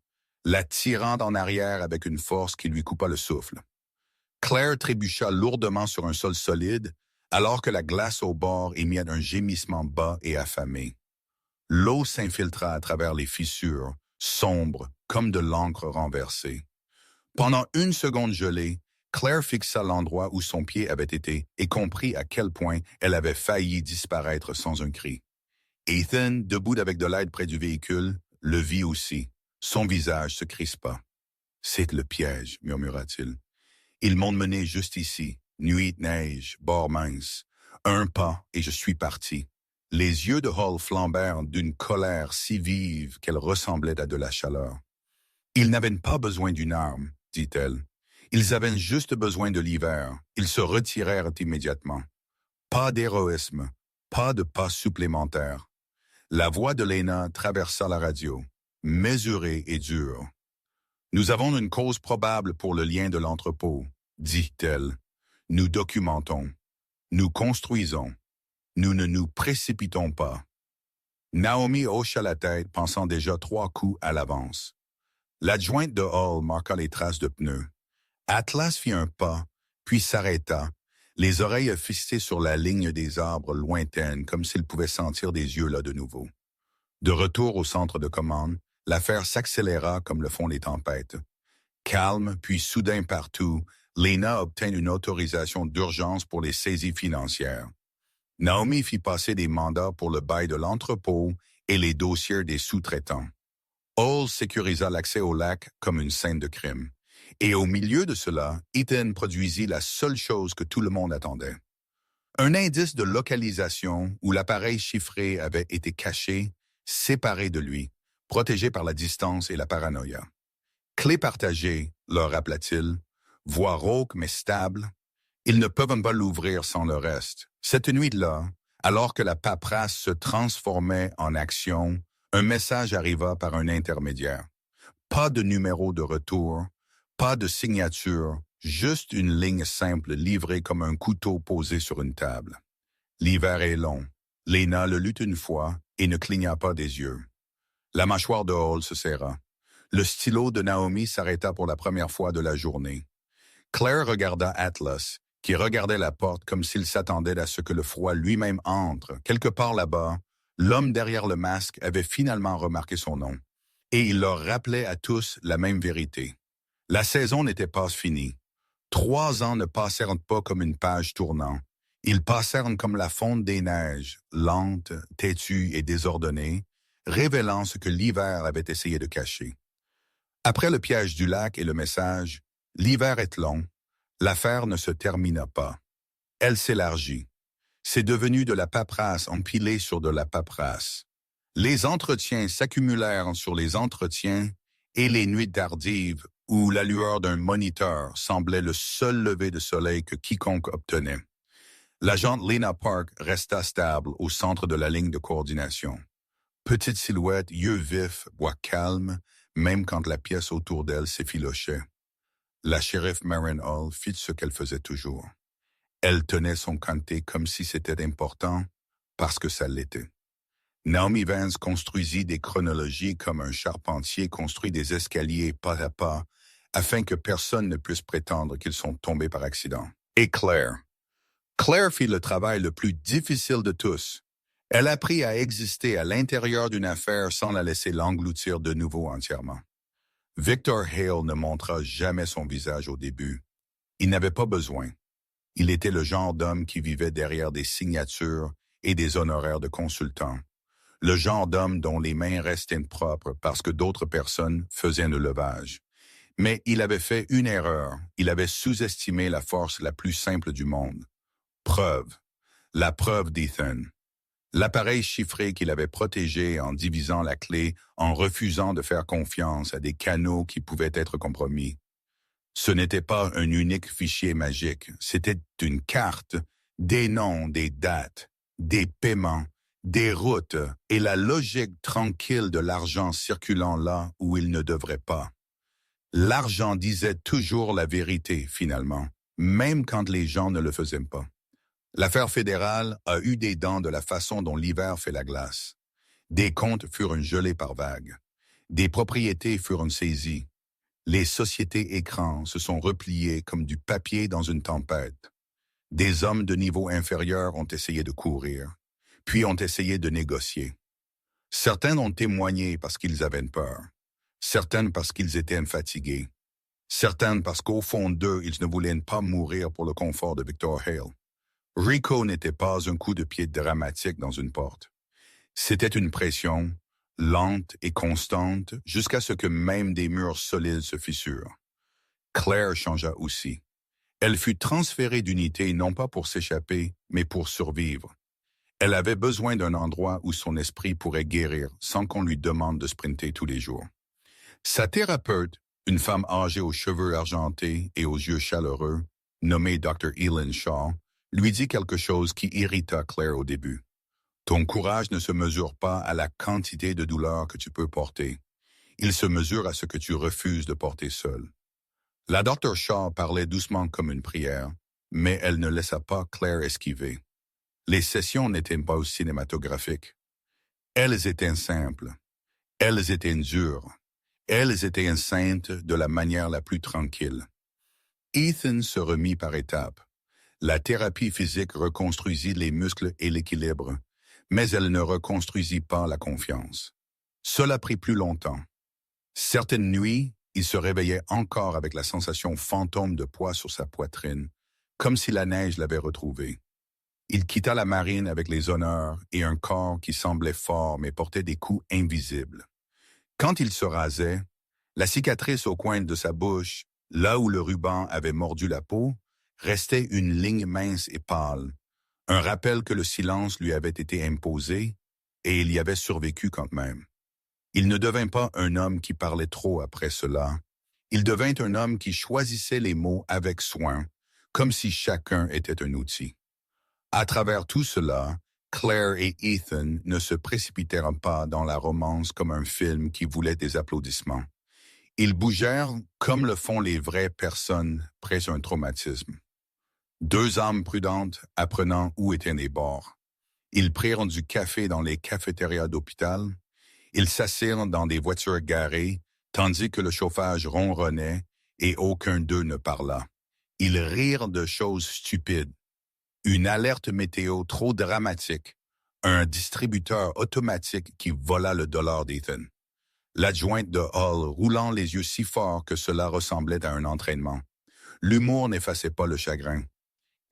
la tirant en arrière avec une force qui lui coupa le souffle. Claire trébucha lourdement sur un sol solide, alors que la glace au bord émit un gémissement bas et affamé. L'eau s'infiltra à travers les fissures, sombre comme de l'encre renversée. Pendant une seconde gelée, Claire fixa l'endroit où son pied avait été et comprit à quel point elle avait failli disparaître sans un cri. Ethan, debout avec de l'aide près du véhicule, le vit aussi. Son visage se crispa. « C'est le piège, » murmura-t-il. « Ils m'ont mené juste ici, nuit, neige, bord mince. Un pas et je suis parti. » Les yeux de Hull flambèrent d'une colère si vive qu'elle ressemblait à de la chaleur. « Ils n'avaient pas besoin d'une arme, » dit-elle. « Ils avaient juste besoin de l'hiver. Ils se retirèrent immédiatement. Pas d'héroïsme, pas de pas supplémentaire. » La voix de Lena traversa la radio, mesurée et dure. « Nous avons une cause probable pour le lien de l'entrepôt, » dit-elle. « Nous documentons. Nous construisons. Nous ne nous précipitons pas. » Naomi hocha la tête, pensant déjà 3 coups à l'avance. L'adjointe de Hull marqua les traces de pneus. Atlas fit un pas, puis s'arrêta, les oreilles fixées sur la ligne des arbres lointaines, comme s'il pouvait sentir des yeux là de nouveau. De retour au centre de commande, l'affaire s'accéléra comme le font les tempêtes. Calme, puis soudain partout, Lena obtint une autorisation d'urgence pour les saisies financières. Naomi fit passer des mandats pour le bail de l'entrepôt et les dossiers des sous-traitants. Hull sécurisa l'accès au lac comme une scène de crime. Et au milieu de cela, Ethan produisit la seule chose que tout le monde attendait. Un indice de localisation où l'appareil chiffré avait été caché, séparé de lui, protégé par la distance et la paranoïa. Clé partagée, leur rappela-t-il, voix rauque mais stable. Ils ne peuvent pas l'ouvrir sans le reste. Cette nuit-là, alors que la paperasse se transformait en action, un message arriva par un intermédiaire. Pas de numéro de retour, pas de signature, juste une ligne simple livrée comme un couteau posé sur une table. L'hiver est long. Lena le lut une fois et ne cligna pas des yeux. La mâchoire de Hull se serra. Le stylo de Naomi s'arrêta pour la première fois de la journée. Claire regarda Atlas, qui regardait la porte comme s'il s'attendait à ce que le froid lui-même entre. Quelque part là-bas, l'homme derrière le masque avait finalement remarqué son nom. Et il leur rappelait à tous la même vérité. La saison n'était pas finie. 3 ans ne passèrent pas comme une page tournant. Ils passèrent comme la fonte des neiges, lente, têtue et désordonnée, révélant ce que l'hiver avait essayé de cacher. Après le piège du lac et le message, L'hiver est long. L'affaire ne se termina pas. Elle s'élargit. C'est devenu de la paperasse empilée sur de la paperasse. Les entretiens s'accumulèrent sur les entretiens et les nuits tardives où la lueur d'un moniteur semblait le seul lever de soleil que quiconque obtenait. L'agente Lena Park resta stable au centre de la ligne de coordination. Petite silhouette, yeux vifs, voix calme, même quand la pièce autour d'elle s'effilochait. La shérif Maren Hall fit ce qu'elle faisait toujours. Elle tenait son comté comme si c'était important, parce que ça l'était. Naomi Vance construisit des chronologies comme un charpentier construit des escaliers pas à pas, afin que personne ne puisse prétendre qu'ils sont tombés par accident. Et Claire. Claire fit le travail le plus difficile de tous. Elle apprit à exister à l'intérieur d'une affaire sans la laisser l'engloutir de nouveau entièrement. Victor Hale ne montra jamais son visage au début. Il n'avait pas besoin. Il était le genre d'homme qui vivait derrière des signatures et des honoraires de consultant. Le genre d'homme dont les mains restaient propres parce que d'autres personnes faisaient le levage. Mais il avait fait une erreur. Il avait sous-estimé la force la plus simple du monde. Preuve. La preuve d'Ethan. L'appareil chiffré qu'il avait protégé en divisant la clé, en refusant de faire confiance à des canaux qui pouvaient être compromis. Ce n'était pas un unique fichier magique, c'était une carte, des noms, des dates, des paiements, des routes et la logique tranquille de l'argent circulant là où il ne devrait pas. L'argent disait toujours la vérité, finalement, même quand les gens ne le faisaient pas. L'affaire fédérale a eu des dents de la façon dont l'hiver fait la glace. Des comptes furent gelés par vagues. Des propriétés furent saisies. Les sociétés écrans se sont repliées comme du papier dans une tempête. Des hommes de niveau inférieur ont essayé de courir, puis ont essayé de négocier. Certains ont témoigné parce qu'ils avaient peur. Certains parce qu'ils étaient fatigués. Certains parce qu'au fond d'eux, ils ne voulaient pas mourir pour le confort de Victor Hale. Rico n'était pas un coup de pied dramatique dans une porte. C'était une pression, lente et constante, jusqu'à ce que même des murs solides se fissurent. Claire changea aussi. Elle fut transférée d'unité non pas pour s'échapper, mais pour survivre. Elle avait besoin d'un endroit où son esprit pourrait guérir sans qu'on lui demande de sprinter tous les jours. Sa thérapeute, une femme âgée aux cheveux argentés et aux yeux chaleureux, nommée Dr. Elin Shaw, lui dit quelque chose qui irrita Claire au début. Ton courage ne se mesure pas à la quantité de douleur que tu peux porter. Il se mesure à ce que tu refuses de porter seul. La Dr. Shaw parlait doucement comme une prière, mais elle ne laissa pas Claire esquiver. Les sessions n'étaient pas cinématographiques. Elles étaient simples. Elles étaient dures. Elles étaient saintes de la manière la plus tranquille. Ethan se remit par étapes. La thérapie physique reconstruisit les muscles et l'équilibre, mais elle ne reconstruisit pas la confiance. Cela prit plus longtemps. Certaines nuits, il se réveillait encore avec la sensation fantôme de poids sur sa poitrine, comme si la neige l'avait retrouvé. Il quitta la marine avec les honneurs et un corps qui semblait fort mais portait des coups invisibles. Quand il se rasait, la cicatrice au coin de sa bouche, là où le ruban avait mordu la peau, restait une ligne mince et pâle, un rappel que le silence lui avait été imposé, et il y avait survécu quand même. Il ne devint pas un homme qui parlait trop après cela. Il devint un homme qui choisissait les mots avec soin, comme si chacun était un outil. À travers tout cela, Claire et Ethan ne se précipitèrent pas dans la romance comme un film qui voulait des applaudissements. Ils bougèrent comme le font les vraies personnes après un traumatisme. Deux âmes prudentes apprenant où étaient les bords. Ils prirent du café dans les cafétérias d'hôpital. Ils s'assirent dans des voitures garées, tandis que le chauffage ronronnait et aucun d'eux ne parla. Ils rirent de choses stupides. Une alerte météo trop dramatique. Un distributeur automatique qui vola le dollar d'Ethan. L'adjointe de Hall roulant les yeux si fort que cela ressemblait à un entraînement. L'humour n'effaçait pas le chagrin.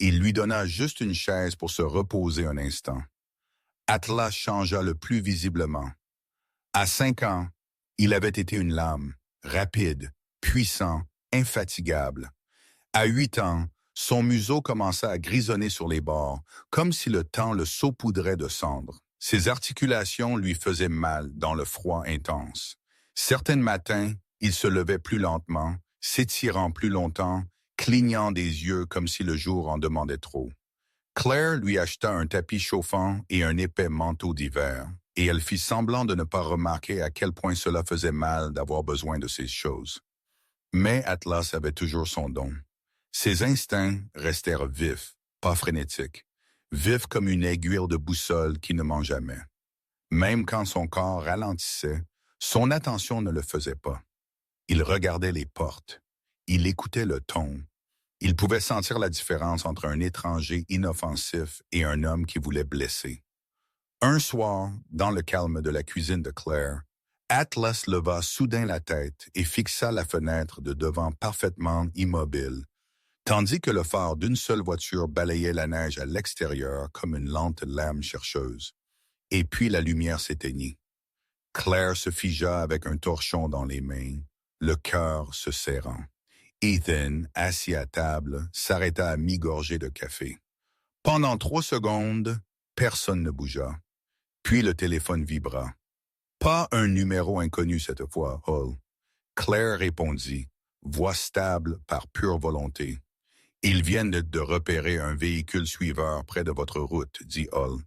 Il lui donna juste une chaise pour se reposer un instant. Atlas changea le plus visiblement. À 5 ans, il avait été une lame, rapide, puissant, infatigable. À 8 ans, son museau commença à grisonner sur les bords, comme si le temps le saupoudrait de cendres. Ses articulations lui faisaient mal dans le froid intense. Certains matins, il se levait plus lentement, s'étirant plus longtemps, clignant des yeux comme si le jour en demandait trop. Claire lui acheta un tapis chauffant et un épais manteau d'hiver, et elle fit semblant de ne pas remarquer à quel point cela faisait mal d'avoir besoin de ces choses. Mais Atlas avait toujours son don. Ses instincts restèrent vifs, pas frénétiques, vifs comme une aiguille de boussole qui ne ment jamais. Même quand son corps ralentissait, son attention ne le faisait pas. Il regardait les portes. Il écoutait le ton. Il pouvait sentir la différence entre un étranger inoffensif et un homme qui voulait blesser. Un soir, dans le calme de la cuisine de Claire, Atlas leva soudain la tête et fixa la fenêtre de devant parfaitement immobile, tandis que le phare d'une seule voiture balayait la neige à l'extérieur comme une lente lame chercheuse. Et puis la lumière s'éteignit. Claire se figea avec un torchon dans les mains, le cœur se serrant. Ethan, assis à table, s'arrêta à mi-gorgée de café. Pendant 3 secondes, personne ne bougea. Puis le téléphone vibra. Pas un numéro inconnu cette fois, Hull. Claire répondit, voix stable par pure volonté. Ils viennent de repérer un véhicule suiveur près de votre route, dit Hull.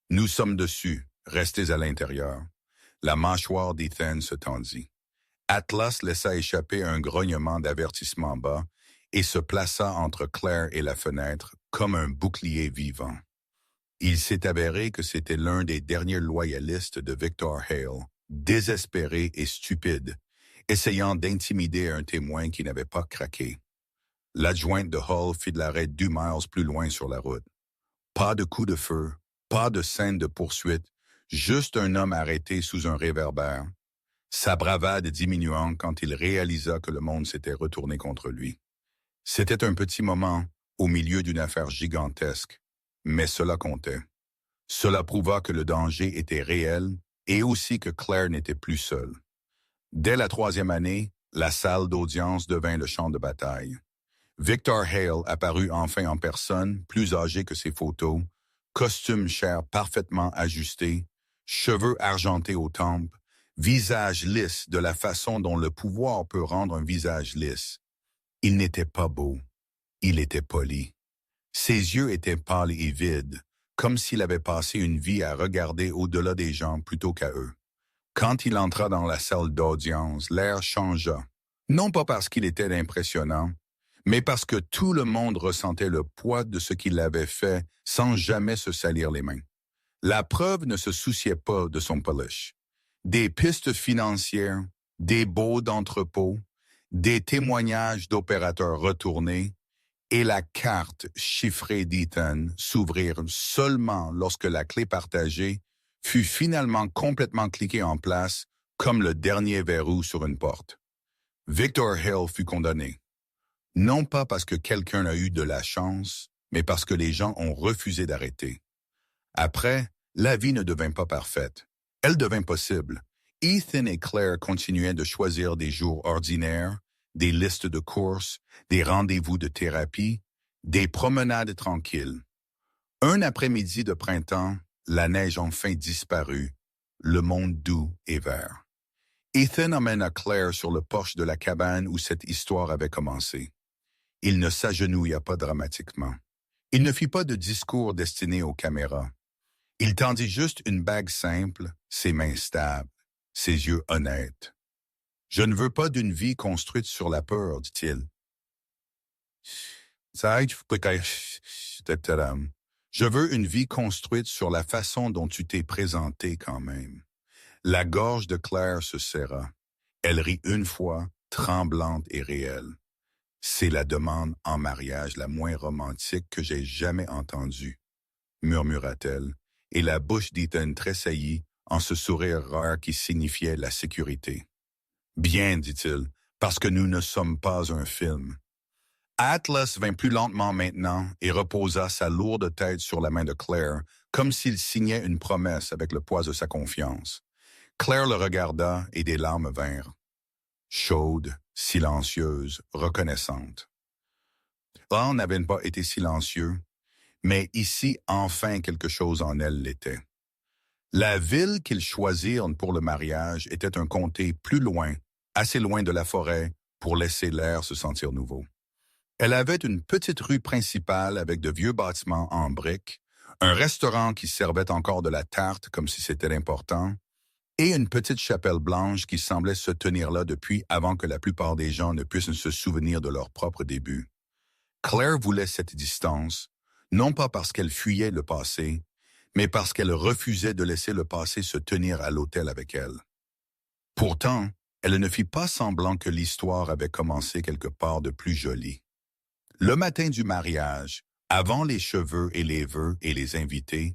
Nous sommes dessus, restez à l'intérieur. La mâchoire d'Ethan se tendit. Atlas laissa échapper un grognement d'avertissement bas et se plaça entre Claire et la fenêtre comme un bouclier vivant. Il s'est avéré que c'était l'un des derniers loyalistes de Victor Hale, désespéré et stupide, essayant d'intimider un témoin qui n'avait pas craqué. L'adjointe de Hull fit de l'arrêt 2 miles plus loin sur la route. Pas de coup de feu, pas de scène de poursuite, juste un homme arrêté sous un réverbère, sa bravade diminuant quand il réalisa que le monde s'était retourné contre lui. C'était un petit moment au milieu d'une affaire gigantesque, mais cela comptait. Cela prouva que le danger était réel et aussi que Claire n'était plus seule. Dès la 3e année, la salle d'audience devint le champ de bataille. Victor Hale apparut enfin en personne, plus âgé que ses photos, costume cher parfaitement ajusté, cheveux argentés aux tempes, visage lisse de la façon dont le pouvoir peut rendre un visage lisse. Il n'était pas beau, il était poli. Ses yeux étaient pâles et vides, comme s'il avait passé une vie à regarder au-delà des gens plutôt qu'à eux. Quand il entra dans la salle d'audience, l'air changea, non pas parce qu'il était impressionnant, mais parce que tout le monde ressentait le poids de ce qu'il avait fait sans jamais se salir les mains. La preuve ne se souciait pas de son polish. Des pistes financières, des baux d'entrepôt, des témoignages d'opérateurs retournés et la carte chiffrée d'Ethan s'ouvrirent seulement lorsque la clé partagée fut finalement complètement cliquée en place comme le dernier verrou sur une porte. Victor Hale fut condamné. Non pas parce que quelqu'un a eu de la chance, mais parce que les gens ont refusé d'arrêter. Après, la vie ne devint pas parfaite. Elle devint possible. Ethan et Claire continuaient de choisir des jours ordinaires, des listes de courses, des rendez-vous de thérapie, des promenades tranquilles. Un après-midi de printemps, la neige enfin disparut, le monde doux et vert. Ethan emmena Claire sur le porche de la cabane où cette histoire avait commencé. Il ne s'agenouilla pas dramatiquement. Il ne fit pas de discours destiné aux caméras. Il tendit juste une bague simple, ses mains stables, ses yeux honnêtes. « Je ne veux pas d'une vie construite sur la peur, dit-il. Je veux une vie construite sur la façon dont tu t'es présenté quand même. » La gorge de Claire se serra. Elle rit une fois, tremblante et réelle. « C'est la demande en mariage la moins romantique que j'ai jamais entendue, » murmura-t-elle, et la bouche d'Ethan tressaillit en ce sourire rare qui signifiait la sécurité. « Bien, dit-il, parce que nous ne sommes pas un film. » Atlas vint plus lentement maintenant et reposa sa lourde tête sur la main de Claire, comme s'il signait une promesse avec le poids de sa confiance. Claire le regarda et des larmes vinrent. chaude, silencieuse, reconnaissante. Là, n'avait pas été silencieux, mais ici, enfin, quelque chose en elle l'était. La ville qu'ils choisirent pour le mariage était un comté plus loin, assez loin de la forêt, pour laisser l'air se sentir nouveau. Elle avait une petite rue principale avec de vieux bâtiments en briques, un restaurant qui servait encore de la tarte comme si c'était important, et une petite chapelle blanche qui semblait se tenir là depuis avant que la plupart des gens ne puissent se souvenir de leur propre début. Claire voulait cette distance, non pas parce qu'elle fuyait le passé, mais parce qu'elle refusait de laisser le passé se tenir à l'hôtel avec elle. Pourtant, elle ne fit pas semblant que l'histoire avait commencé quelque part de plus joli. Le matin du mariage, avant les cheveux et les vœux et les invités,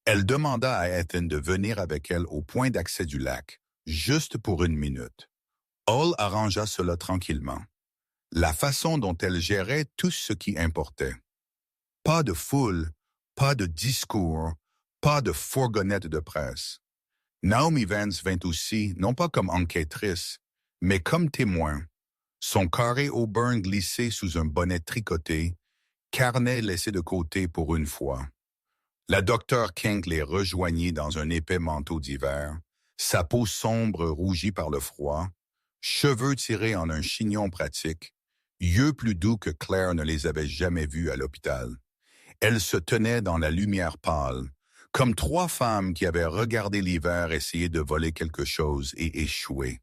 elle demanda à Ethan de venir avec elle au point d'accès du lac, juste pour 1 minute. Hall arrangea cela tranquillement. La façon dont elle gérait tout ce qui importait. Pas de foule, pas de discours, pas de fourgonnette de presse. Naomi Vance vint aussi, non pas comme enquêtrice, mais comme témoin. Son carré auburn glissé sous un bonnet tricoté, carnet laissé de côté pour une fois. La docteure Kink les rejoignit dans un épais manteau d'hiver, sa peau sombre rougie par le froid, cheveux tirés en un chignon pratique, yeux plus doux que Claire ne les avait jamais vus à l'hôpital. Elle se tenait dans la lumière pâle, comme 3 femmes qui avaient regardé l'hiver essayer de voler quelque chose et échoué.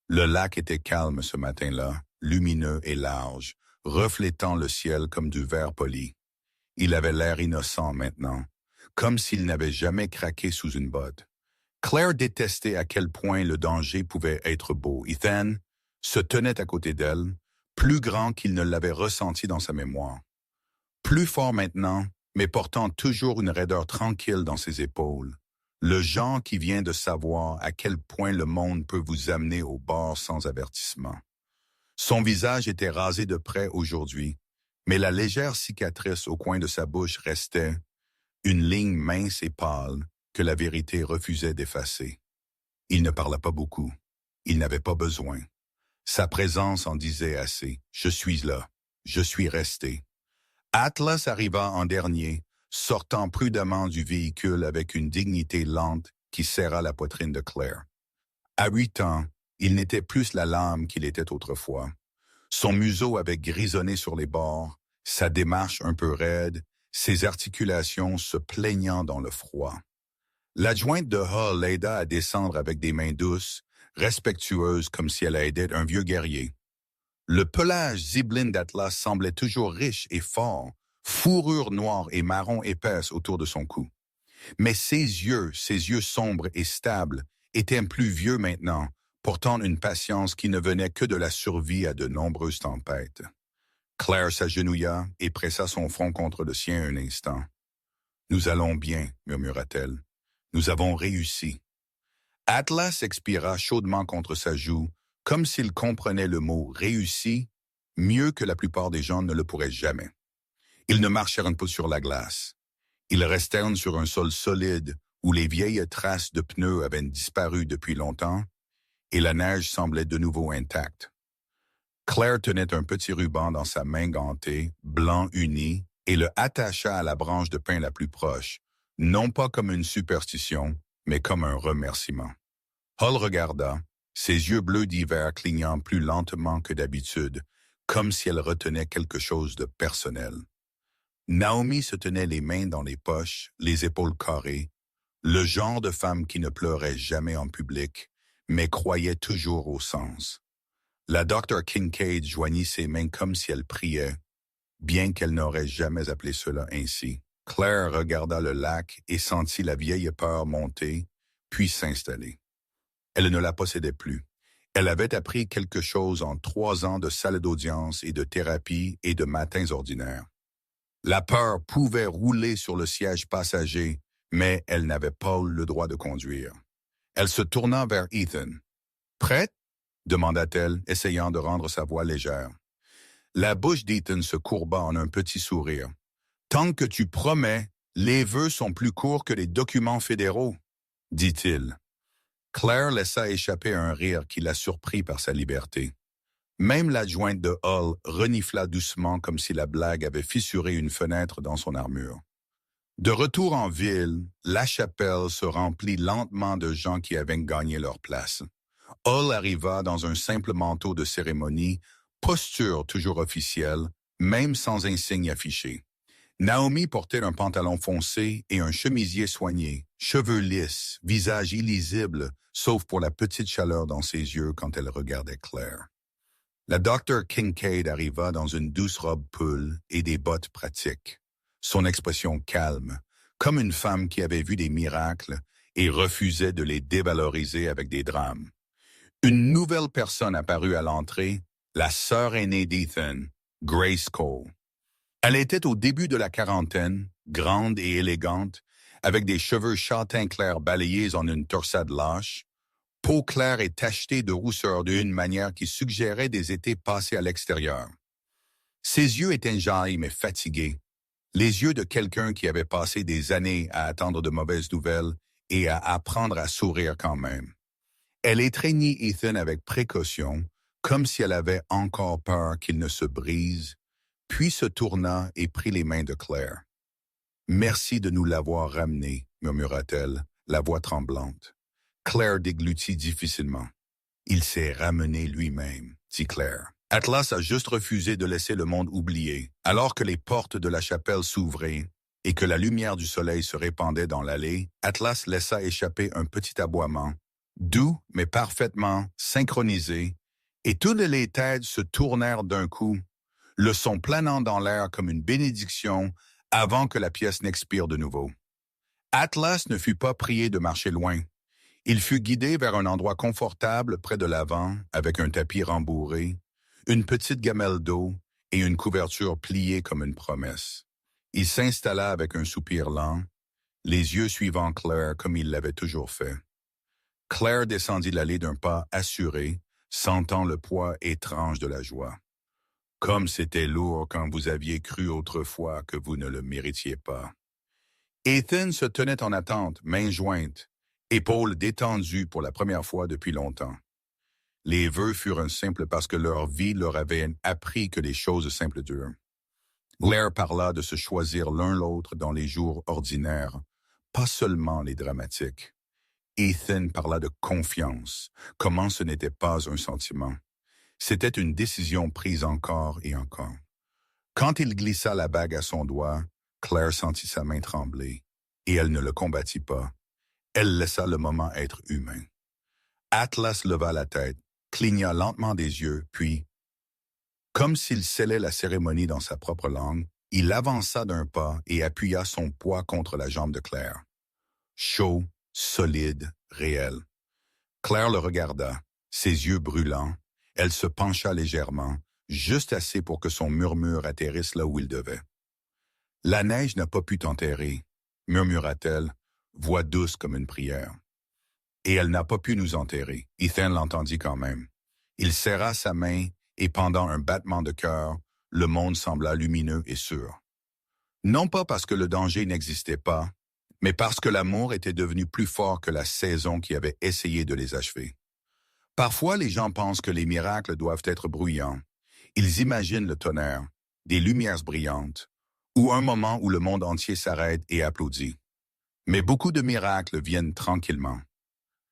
Le lac était calme ce matin-là, lumineux et large, reflétant le ciel comme du verre poli. Il avait l'air innocent maintenant, comme s'il n'avait jamais craqué sous une botte. Claire détestait à quel point le danger pouvait être beau. Ethan se tenait à côté d'elle, plus grand qu'il ne l'avait ressenti dans sa mémoire. Plus fort maintenant, mais portant toujours une raideur tranquille dans ses épaules. Le genre qui vient de savoir à quel point le monde peut vous amener au bord sans avertissement. Son visage était rasé de près aujourd'hui, mais la légère cicatrice au coin de sa bouche restait, une ligne mince et pâle que la vérité refusait d'effacer. Il ne parla pas beaucoup. Il n'avait pas besoin. Sa présence en disait assez. Je suis là. Je suis resté. Atlas arriva en dernier, sortant prudemment du véhicule avec une dignité lente qui serra la poitrine de Claire. À 8 ans, il n'était plus la lame qu'il était autrefois. Son museau avait grisonné sur les bords, sa démarche un peu raide, ses articulations se plaignant dans le froid. L'adjointe de Hull l'aida à descendre avec des mains douces, respectueuses comme si elle aidait un vieux guerrier. Le pelage zibeline d'Atlas semblait toujours riche et fort, fourrure noire et marron épaisse autour de son cou. Mais ses yeux sombres et stables, étaient plus vieux maintenant, portant une patience qui ne venait que de la survie à de nombreuses tempêtes. Claire s'agenouilla et pressa son front contre le sien un instant. « Nous allons bien, murmura-t-elle. Nous avons réussi. » Atlas expira chaudement contre sa joue, comme s'il comprenait le mot « réussi » mieux que la plupart des gens ne le pourraient jamais. Ils ne marchèrent pas sur la glace. Ils restèrent sur un sol solide où les vieilles traces de pneus avaient disparu depuis longtemps et la neige semblait de nouveau intacte. Claire tenait un petit ruban dans sa main gantée, blanc uni, et le attacha à la branche de pin la plus proche, non pas comme une superstition, mais comme un remerciement. Hull regarda, ses yeux bleus d'hiver clignant plus lentement que d'habitude, comme si elle retenait quelque chose de personnel. Naomi se tenait les mains dans les poches, les épaules carrées, le genre de femme qui ne pleurait jamais en public, mais croyait toujours au sens. La Dr. Kincaid joignit ses mains comme si elle priait, bien qu'elle n'aurait jamais appelé cela ainsi. Claire regarda le lac et sentit la vieille peur monter, puis s'installer. Elle ne la possédait plus. Elle avait appris quelque chose en 3 ans de salle d'audience et de thérapie et de matins ordinaires. La peur pouvait rouler sur le siège passager, mais elle n'avait pas le droit de conduire. Elle se tourna vers Ethan. « Prête? » demanda-t-elle, essayant de rendre sa voix légère. La bouche d'Ethan se courba en un petit sourire. « Tant que tu promets, les vœux sont plus courts que les documents fédéraux, » dit-il. Claire laissa échapper un rire qui la surprit par sa liberté. Même l'adjointe de Hull renifla doucement comme si la blague avait fissuré une fenêtre dans son armure. De retour en ville, la chapelle se remplit lentement de gens qui avaient gagné leur place. Hull arriva dans un simple manteau de cérémonie, posture toujours officielle, même sans insigne affiché. Naomi portait un pantalon foncé et un chemisier soigné, cheveux lisses, visage illisible, sauf pour la petite chaleur dans ses yeux quand elle regardait Claire. La Dr. Kincaid arriva dans une douce robe pull et des bottes pratiques. Son expression calme, comme une femme qui avait vu des miracles et refusait de les dévaloriser avec des drames. Une nouvelle personne apparut à l'entrée, la sœur aînée d'Ethan, Grace Cole. Elle était au début de la quarantaine, grande et élégante, avec des cheveux châtain clair balayés en une torsade lâche, peau claire et tachetée de rousseur d'une manière qui suggérait des étés passés à l'extérieur. Ses yeux étaient jaillis mais fatigués, les yeux de quelqu'un qui avait passé des années à attendre de mauvaises nouvelles et à apprendre à sourire quand même. Elle étreignit Ethan avec précaution, comme si elle avait encore peur qu'il ne se brise, puis se tourna et prit les mains de Claire. « Merci de nous l'avoir ramené, » murmura-t-elle, la voix tremblante. Claire déglutit difficilement. « Il s'est ramené lui-même, » dit Claire. Atlas a juste refusé de laisser le monde oublier, alors que les portes de la chapelle s'ouvraient et que la lumière du soleil se répandait dans l'allée. Atlas laissa échapper un petit aboiement, doux mais parfaitement synchronisé, et toutes les têtes se tournèrent d'un coup, le son planant dans l'air comme une bénédiction avant que la pièce n'expire de nouveau. Atlas ne fut pas prié de marcher loin. Il fut guidé vers un endroit confortable près de l'avant, avec un tapis rembourré, une petite gamelle d'eau et une couverture pliée comme une promesse. Il s'installa avec un soupir lent, les yeux suivant Claire comme il l'avait toujours fait. Claire descendit l'allée d'un pas assuré, sentant le poids étrange de la joie. Comme c'était lourd quand vous aviez cru autrefois que vous ne le méritiez pas. Ethan se tenait en attente, mains jointes, épaules détendues pour la première fois depuis longtemps. Les vœux furent simples parce que leur vie leur avait appris que les choses simples durent. Claire parla de se choisir l'un l'autre dans les jours ordinaires, pas seulement les dramatiques. Ethan parla de confiance, comment ce n'était pas un sentiment. C'était une décision prise encore et encore. Quand il glissa la bague à son doigt, Claire sentit sa main trembler, et elle ne le combattit pas. Elle laissa le moment être humain. Atlas leva la tête, cligna lentement des yeux, puis, comme s'il scellait la cérémonie dans sa propre langue, il avança d'un pas et appuya son poids contre la jambe de Claire. Chaud, solide, réel. Claire le regarda, ses yeux brûlants. Elle se pencha légèrement, juste assez pour que son murmure atterrisse là où il devait. « La neige n'a pas pu t'enterrer, » murmura-t-elle, voix douce comme une prière. « Et elle n'a pas pu nous enterrer. » Ethan l'entendit quand même. Il serra sa main et pendant un battement de cœur, le monde sembla lumineux et sûr. Non pas parce que le danger n'existait pas, mais parce que l'amour était devenu plus fort que la saison qui avait essayé de les achever. Parfois, les gens pensent que les miracles doivent être bruyants. Ils imaginent le tonnerre, des lumières brillantes, ou un moment où le monde entier s'arrête et applaudit. Mais beaucoup de miracles viennent tranquillement.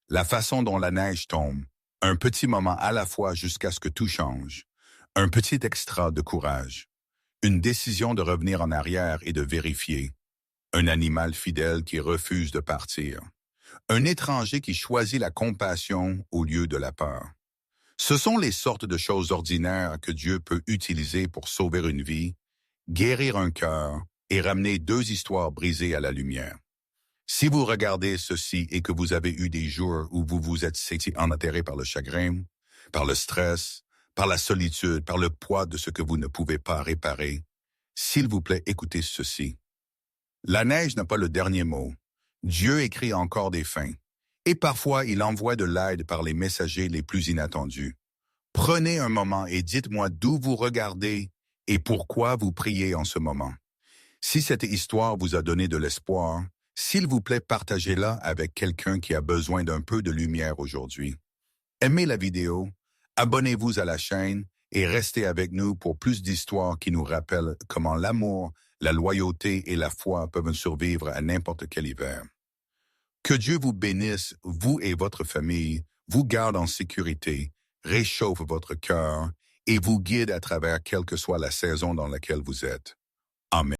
La façon dont la neige tombe, un petit moment à la fois jusqu'à ce que tout change, un petit extra de courage, une décision de revenir en arrière et de vérifier, un animal fidèle qui refuse de partir, un étranger qui choisit la compassion au lieu de la peur. Ce sont les sortes de choses ordinaires que Dieu peut utiliser pour sauver une vie, guérir un cœur et ramener deux histoires brisées à la lumière. Si vous regardez ceci et que vous avez eu des jours où vous vous êtes senti enterré par le chagrin, par le stress, par la solitude, par le poids de ce que vous ne pouvez pas réparer, s'il vous plaît, écoutez ceci. La neige n'a pas le dernier mot. Dieu écrit encore des fins. Et parfois, il envoie de l'aide par les messagers les plus inattendus. Prenez un moment et dites-moi d'où vous regardez et pourquoi vous priez en ce moment. Si cette histoire vous a donné de l'espoir, S'il vous plaît, partagez-la avec quelqu'un qui a besoin d'un peu de lumière aujourd'hui. Aimez la vidéo, abonnez-vous à la chaîne et restez avec nous pour plus d'histoires qui nous rappellent comment l'amour, la loyauté et la foi peuvent survivre à n'importe quel hiver. Que Dieu vous bénisse, vous et votre famille, vous garde en sécurité, réchauffe votre cœur et vous guide à travers quelle que soit la saison dans laquelle vous êtes. Amen.